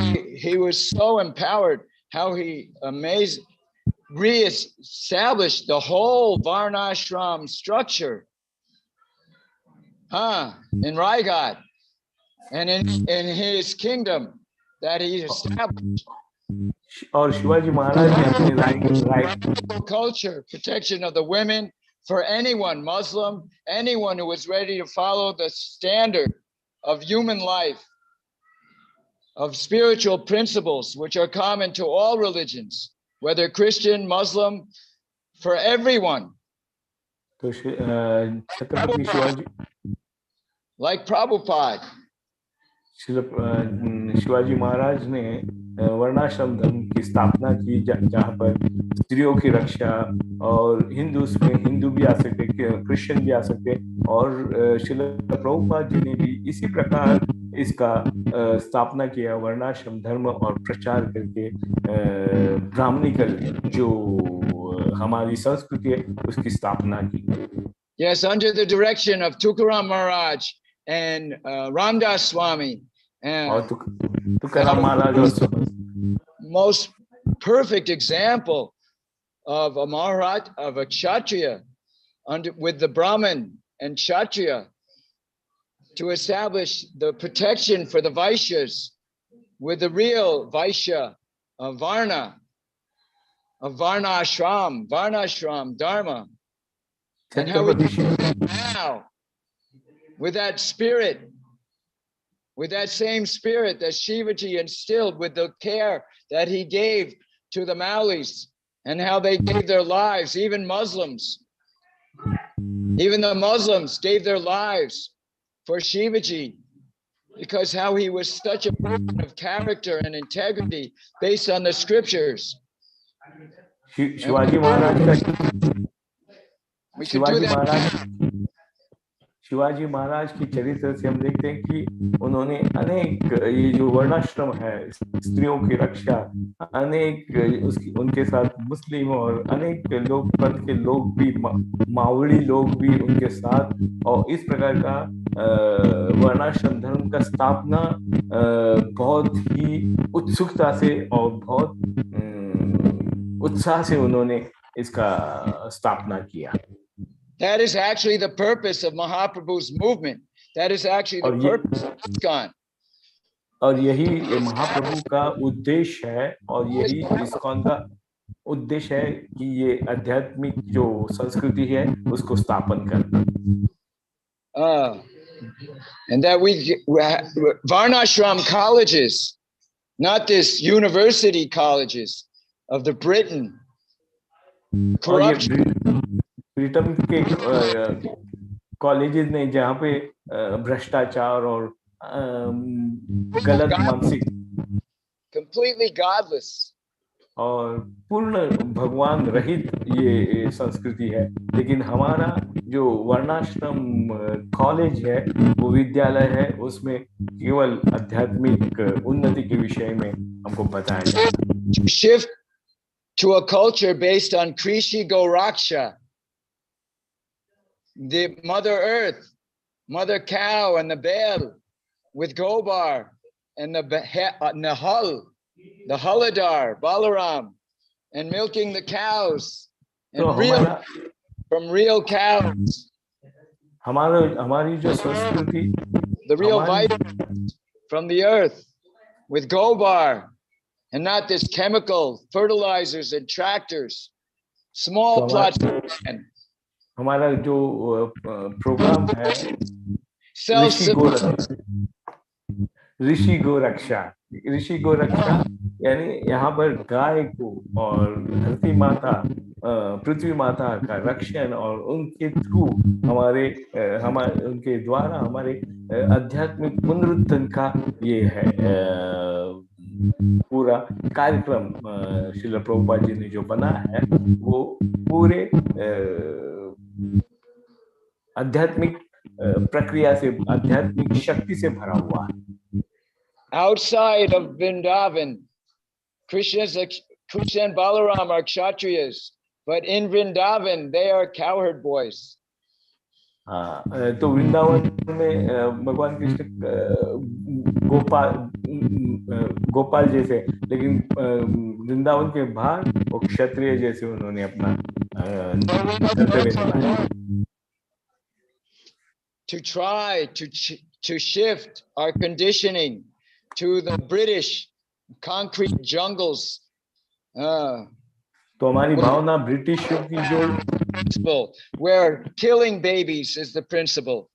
he was so empowered, how he re-established the whole Varnashram structure in Raigad and in his kingdom that he established. और शिवाजी महाराज ने अपने culture, protection of the women for anyone, Muslim, anyone who was ready to follow the standard of human life, of spiritual principles, which are common to all religions, whether Christian, Muslim, for everyone. तो Chhatrapati Shivaji, like Prabhupada, Shivaji Maharaj ने वर्णाश्रम धर्म की स्थापना की, जहाँ पर स्त्रियों की रक्षा, और हिंदू भी आ सकते, क्रिश्चियन भी आ सकते। और श्रील प्रभुपाद जी ने भी इसी प्रकार इसका स्थापना किया, वर्णाश्रम धर्म, और प्रचार करके ब्राह्मणिकल जो हमारी संस्कृति है उसकी स्थापना की। Yes, under the direction of Tukaram Maharaj and Ramdas Swami, and most perfect example of a Maharaj, of a Kshatriya, with the Brahmin and Kshatriya, to establish the protection for the Vaishyas with the real Vaishya of Varna, of Varnashram Dharma. And how we now, with that spirit, with that same spirit that Shivaji instilled, with the care that he gave to the Maulis, and how they gave their lives, even Muslims, even the Muslims gave their lives for Shivaji, because how he was such a person of character and integrity based on the scriptures. Shivaji Maharaj की चरित्र से हम देखते हैं कि उन्होंने अनेक, ये जो वर्णाश्रम है, स्त्रियों की रक्षा, अनेक उनके साथ मुस्लिम और अनेक लोग, पंथ के लोग भी, मावड़ी लोग भी उनके साथ, और इस प्रकार का वर्णाश्रम धर्म का स्थापना बहुत ही उत्सुकता से और बहुत उत्साह से उन्होंने इसका स्थापना किया। That is actually the purpose of Mahaprabhu's movement. That is actually the purpose of ISKCON. और यही महाप्रभु का उद्देश्य है, और यही ISKCON का उद्देश्य है कि ये आध्यात्मिक जो संस्कृति है उसको स्थापन करना। And that Varnashram colleges, not this university colleges of the Britain, corruption. Britain के कॉलेजेस ने जहाँ पे भ्रष्टाचार और गलत मानसिक, completely godless, और पूर्ण भगवान रहित ये संस्कृति है। लेकिन हमारा जो वर्णाश्रम कॉलेज है, वो विद्यालय है, उसमें केवल आध्यात्मिक उन्नति के विषय में हमको बताया जाता है। Shift to a culture based on Krishi Goraksha, the Mother Earth, Mother Cow, and the Bel with Gobar, and the Hull, the Huladar, Balaram, and milking the cows, and from real cows. हमारी जो संस्कृति, the real हमारी vitamins from the earth with gobar and not this chemical fertilizers and tractors, small तो plots of land, हमारा जो programme है ऋषि self-sufficient. ऋषि गो रक्षा यानी यहाँ पर गाय को और धरती माता पृथ्वी माता का रक्षण और उनके थ्रू हमारे उनके द्वारा हमारे आध्यात्मिक पुनरुत्थान का ये है पूरा कार्यक्रम श्रील प्रभुपाद जी ने जो बना है वो पूरे आध्यात्मिक प्रक्रिया से आध्यात्मिक शक्ति से भरा हुआ है. Outside of Vrindavan, Krishna and Balaram are kshatriyas, but in Vrindavan they are cowherd boys. हाँ, तो वृंदावन में भगवान कृष्ण गोपाल जैसे, लेकिन वृंदावन के बाहर वो क्षत्रिय जैसे उन्होंने अपना कर्तव्य निभाया. To try to shift our conditioning to the British concrete jungles. तो हमारी भावना ब्रिटिश की जो where killing babies is the principle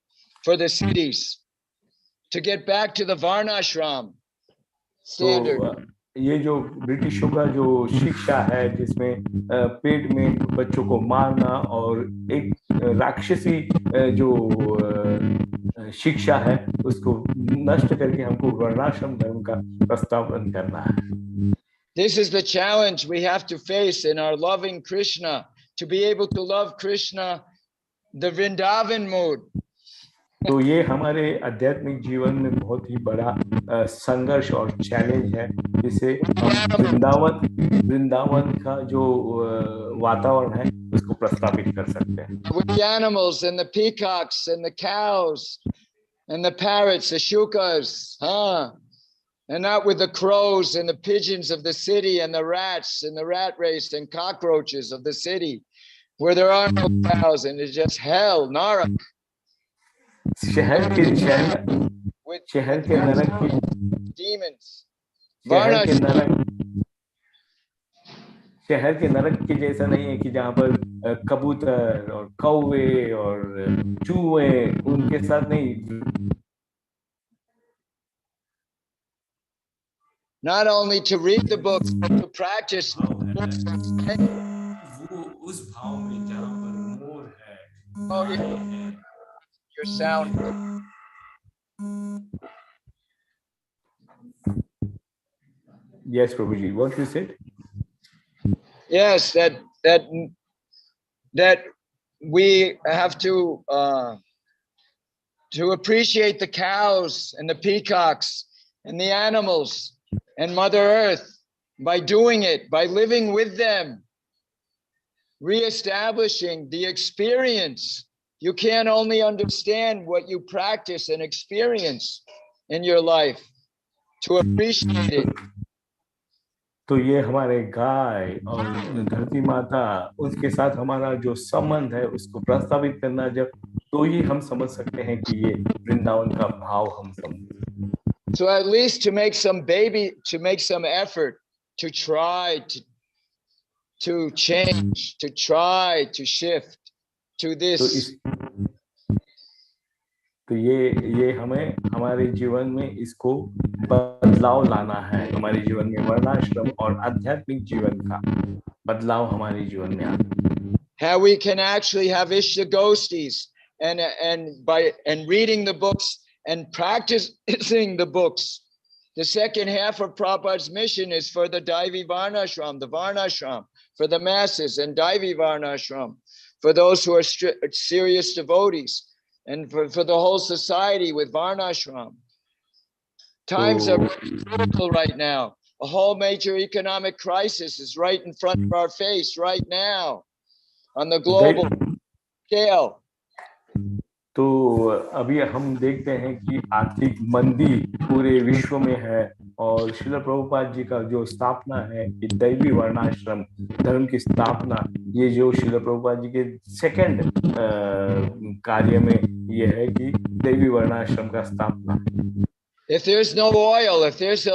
for the cities, to get back to the varnashram standard. तो ये जो ब्रिटिशों का जो शिक्षा है जिसमें पेट में बच्चों को मारना और एक राक्षसी जो शिक्षा है उसको नष्ट करके हमको वर्णाश्रम धर्म का प्रस्तावन करना है. This is the challenge we have to face in our loving Krishna, to be able to love Krishna the Vrindavan mood. तो ये हमारे आध्यात्मिक जीवन में बहुत ही बड़ा संघर्ष और चैलेंज है जिसे हम वृंदावन का जो वातावरण है उसको प्रस्तावित कर सकते हैं. With the animals and the peacocks and the cows and the parrots, the shukas, and not with the crows and the pigeons of the city and the rats and the rat race and cockroaches of the city, where there are no cows and it's just hell, narak. शहर के नरक की demons. शहर के नरक के जैसा नहीं है कि जहाँ पर कबूतर और कौवे और चूहे उनके साथ नहीं. Not only to read the books, but to practice. उस भाव में जहाँ पर मोर है. Oh, yeah. Your sound. Yes, Prabhuji, what you said? Yes, that we have to appreciate the cows and the peacocks and the animals and Mother Earth by doing it, by living with them, reestablishing the experience. You can't only understand what you practice and experience in your life to appreciate it. तो ये हमारे गाय और धरती माता उसके साथ हमारा जो संबंध है उसको प्रस्तावित करना, जब तो ही हम समझ सकते हैं कि ये वृंदावन का भाव हम समझ. So at least to make some effort to try to change, to try to shift to this. तो ये हमें हमारे जीवन में इसको बदलाव लाना है. हमारे जीवन में वर्णाश्रम और आध्यात्मिक जीवन का बदलाव हमारे जीवन में आना. How we can actually have Ishtagostis and reading the books and practicing the books. The second half of Prabhupada's mission is for the Daivi Varnashram, the Varnashram, for the masses, and Daivi Varnashram, for those who are serious devotees, and for the whole society with Varnashram. Times are critical right now. A whole major economic crisis is right in front of our face right now on the global scale. तो अभी हम देखते हैं कि आर्थिक मंदी पूरे विश्व में है और श्रील प्रभुपाद जी का जो स्थापना है कि दैवी वर्णाश्रम धर्म की स्थापना, ये जो श्रील प्रभुपाद जी के सेकंड कार्य में ये है कि दैवी वर्णाश्रम का स्थापना। If there's no oil, if there's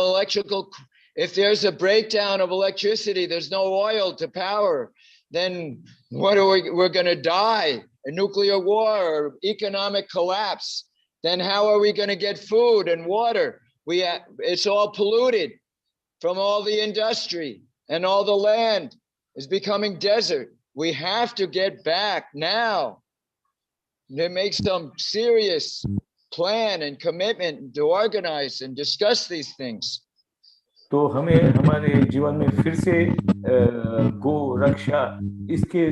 a breakdown of electricity, there's no oil to power, then what are we're going to die? A nuclear war or economic collapse. Then how are we going to get food and water? It's all polluted from all the industry, and all the land is becoming desert. We have to get back now. They make some serious plan and commitment to organize and discuss these things. तो हमें हमारे जीवन में फिर से गो रक्षा इसके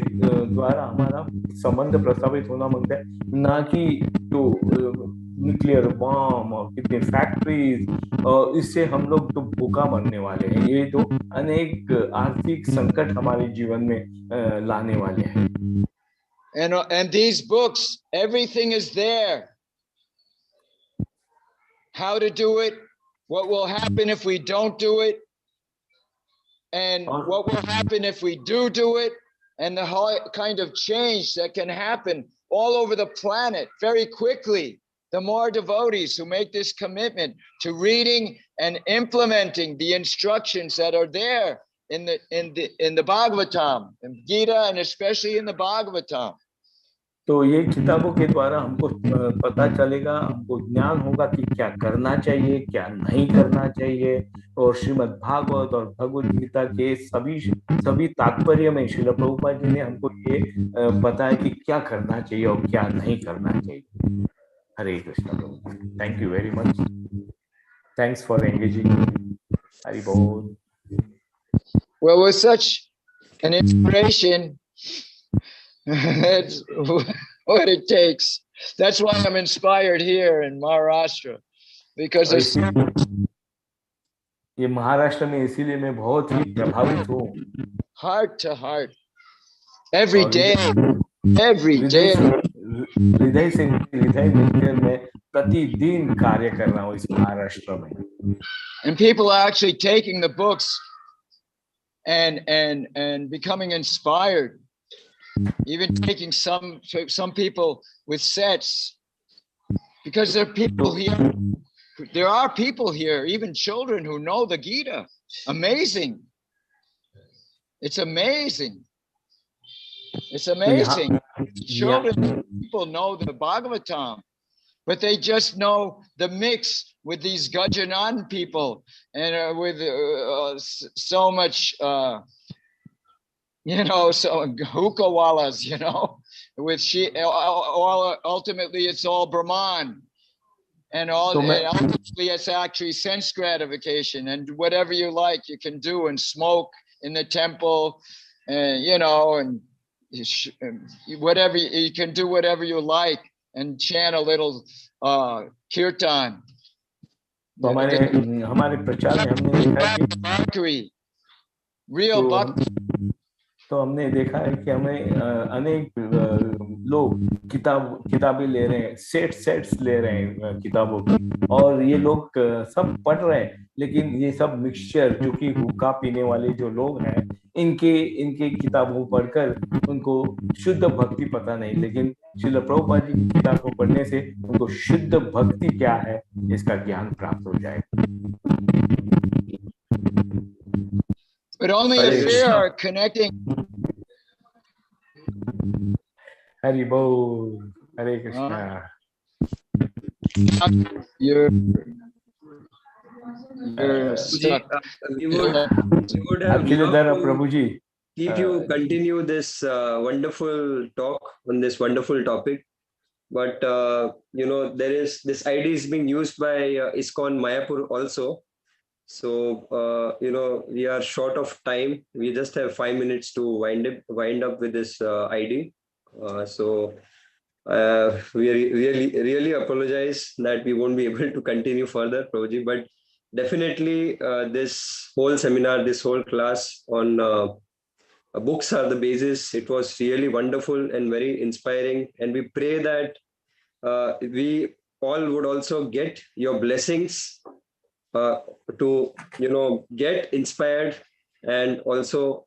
द्वारा हमारा संबंध प्रस्तावित होना मांगता है, ना कि तो न्यूक्लियर बॉम्ब और कितने फैक्ट्रीज, और इससे हम लोग तो भूखा मरने वाले हैं। ये तो अनेक आर्थिक संकट हमारे जीवन में लाने वाले हैं। And these books, everything is there. How to do it, what will happen if we don't do it, and what will happen if we do it, and the whole kind of change that can happen all over the planet very quickly. The more devotees who make this commitment to reading and implementing the instructions that are there in the Bhagavatam, in Gita, and especially in the Bhagavatam. तो ये किताबों के द्वारा हमको पता चलेगा, हमको ज्ञान होगा कि क्या करना चाहिए, क्या नहीं करना चाहिए, और श्रीमद् भागवत और भगवद गीता के सभी तात्पर्य में श्रील प्रभुपाद जी ने हमको ये बताया कि क्या करना चाहिए और क्या नहीं करना चाहिए। Hare Krishna Prabhu, thank you very much, thanks for engaging. Hari बोल। Well, with such an inspiration, that's what it takes. That's why I'm inspired here in Maharashtra, because it's ये महाराष्ट्र में इसीलिए मैं बहुत ही प्रभावित हूँ। Heart to heart, every day, हृदय से हृदय मिलकर मैं प्रतिदिन कार्य कर रहा हूँ इस महाराष्ट्र में। And people are actually taking the books and becoming inspired. Even taking some people with sets, because there are people here. There are people here, even children, who know the Gita. Amazing! It's amazing. It's amazing. Children, people know the Bhagavatam, but they just know the mix with these Gajanan people and with so much. So hookahwallas, with ultimately it's all Brahman, and ultimately it's actually sense gratification, and whatever you like you can do, and smoke in the temple, and and whatever you can do, whatever you like, and chant a little kirtan. तो हमारे प्रचार में हमने देखा कि real bhakti. तो हमने देखा है कि हमें अनेक लोग किताबें ले रहे हैं, सेट्स ले रहे हैं किताबों की, और ये लोग सब पढ़ रहे हैं, लेकिन ये सब मिक्सचर, जो कि हुक्का पीने वाले जो लोग हैं, इनके किताबों पढ़कर उनको शुद्ध भक्ति पता नहीं, लेकिन श्रील प्रभुपाद जी की किताबों पढ़ने से उनको शुद्ध भक्ति क्या है इसका ज्ञान प्राप्त हो जाएगा। But only if we are connecting. Hari Bol, Hare Krishna. You're stuck. We would have Akhiladhara Prabhuji. Keep you continue this wonderful talk on this wonderful topic. But, there is this idea is being used by ISKCON Mayapur also. So, we are short of time. We just have 5 minutes to wind up with this ID. We really apologize that we won't be able to continue further, Prabhuji. But definitely, this whole seminar, this whole class on books are the basis. It was really wonderful and very inspiring. And we pray that we all would also get your blessings to get inspired, and also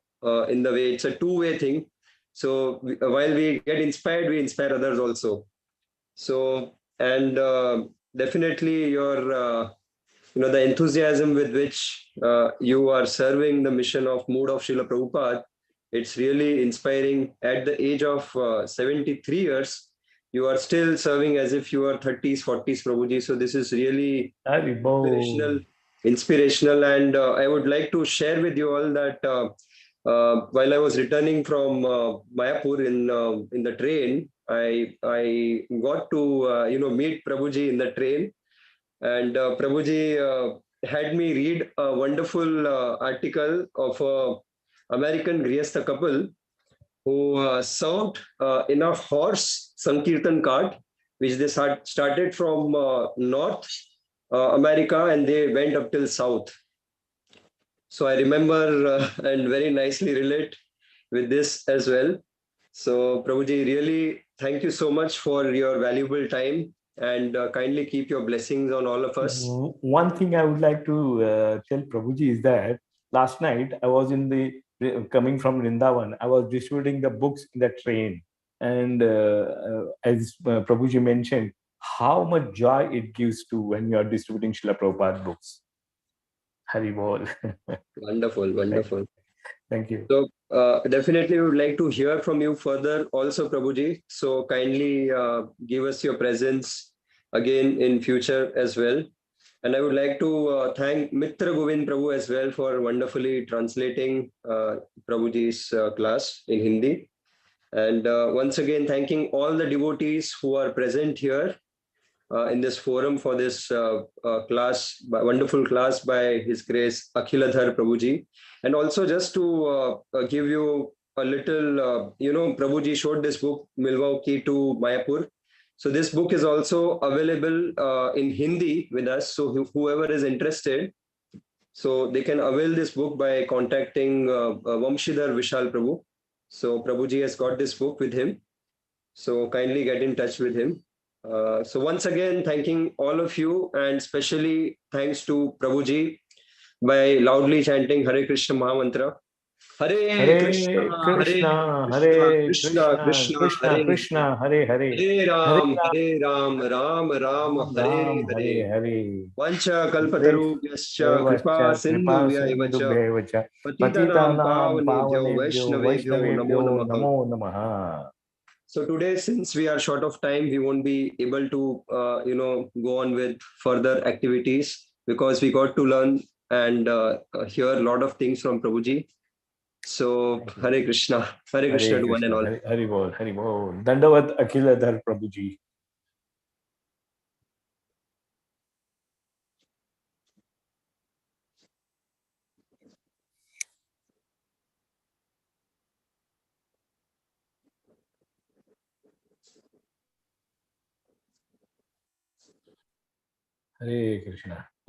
in the way it's a two-way thing. So while we get inspired, we inspire others also. So and definitely your the enthusiasm with which you are serving the mission of Mood of Srila Prabhupada, it's really inspiring. At the age of 73 years, you are still serving as if you are 30s, 40s, Prabhuji. So this is really inspirational. And I would like to share with you all that while I was returning from Mayapur in the train, I got to meet Prabhuji in the train, and Prabhuji had me read a wonderful article of a American Grihastha couple who served in a horse Sankirtan cart, which they started from North America, and they went up till South. So I remember and very nicely relate with this as well. So Prabhuji, really thank you so much for your valuable time, and kindly keep your blessings on all of us. One thing I would like to tell Prabhuji is that last night I was coming from Vrindavan. I was distributing the books in the train, and as Prabhuji mentioned, how much joy it gives to when you are distributing Srila Prabhupada books. Hari Bol. Wonderful, wonderful. Thank you. So definitely we would like to hear from you further also, Prabhuji. So kindly give us your presence again in future as well. And I would like to thank Mitra Govind Prabhu as well for wonderfully translating Prabhuji's class in Hindi. And once again, thanking all the devotees who are present here in this forum for this class, wonderful class by His Grace Akhiladhara Prabhuji. And also just to give you a little, Prabhuji showed this book, Milwaukee to Mayapur. So this book is also available in Hindi with us. So whoever is interested, so they can avail this book by contacting Vamshidhar Vishal Prabhu. So Prabhuji has got this book with him. So kindly get in touch with him. So once again, thanking all of you, and especially thanks to Prabhuji by loudly chanting Hare Krishna Mahamantra. Hare Krishna, Hare Krishna, Krishna Krishna, Krishna, Hare Hare, Hare Ram, Ram Ram, Hare Hare. Vancha kalpatarubhyascha kripa sindhubhya patitanam pavanebhyo vaishnavebhyo namo namaha. So today, since we are short of time, we won't be able to, go on with further activities, because we got to learn and hear a lot of things from Prabhuji. So Hare Krishna to one and all. Hari Bol, Hari Bol. Dandavat Akhiladhar Prabhuji. Hare Krishna.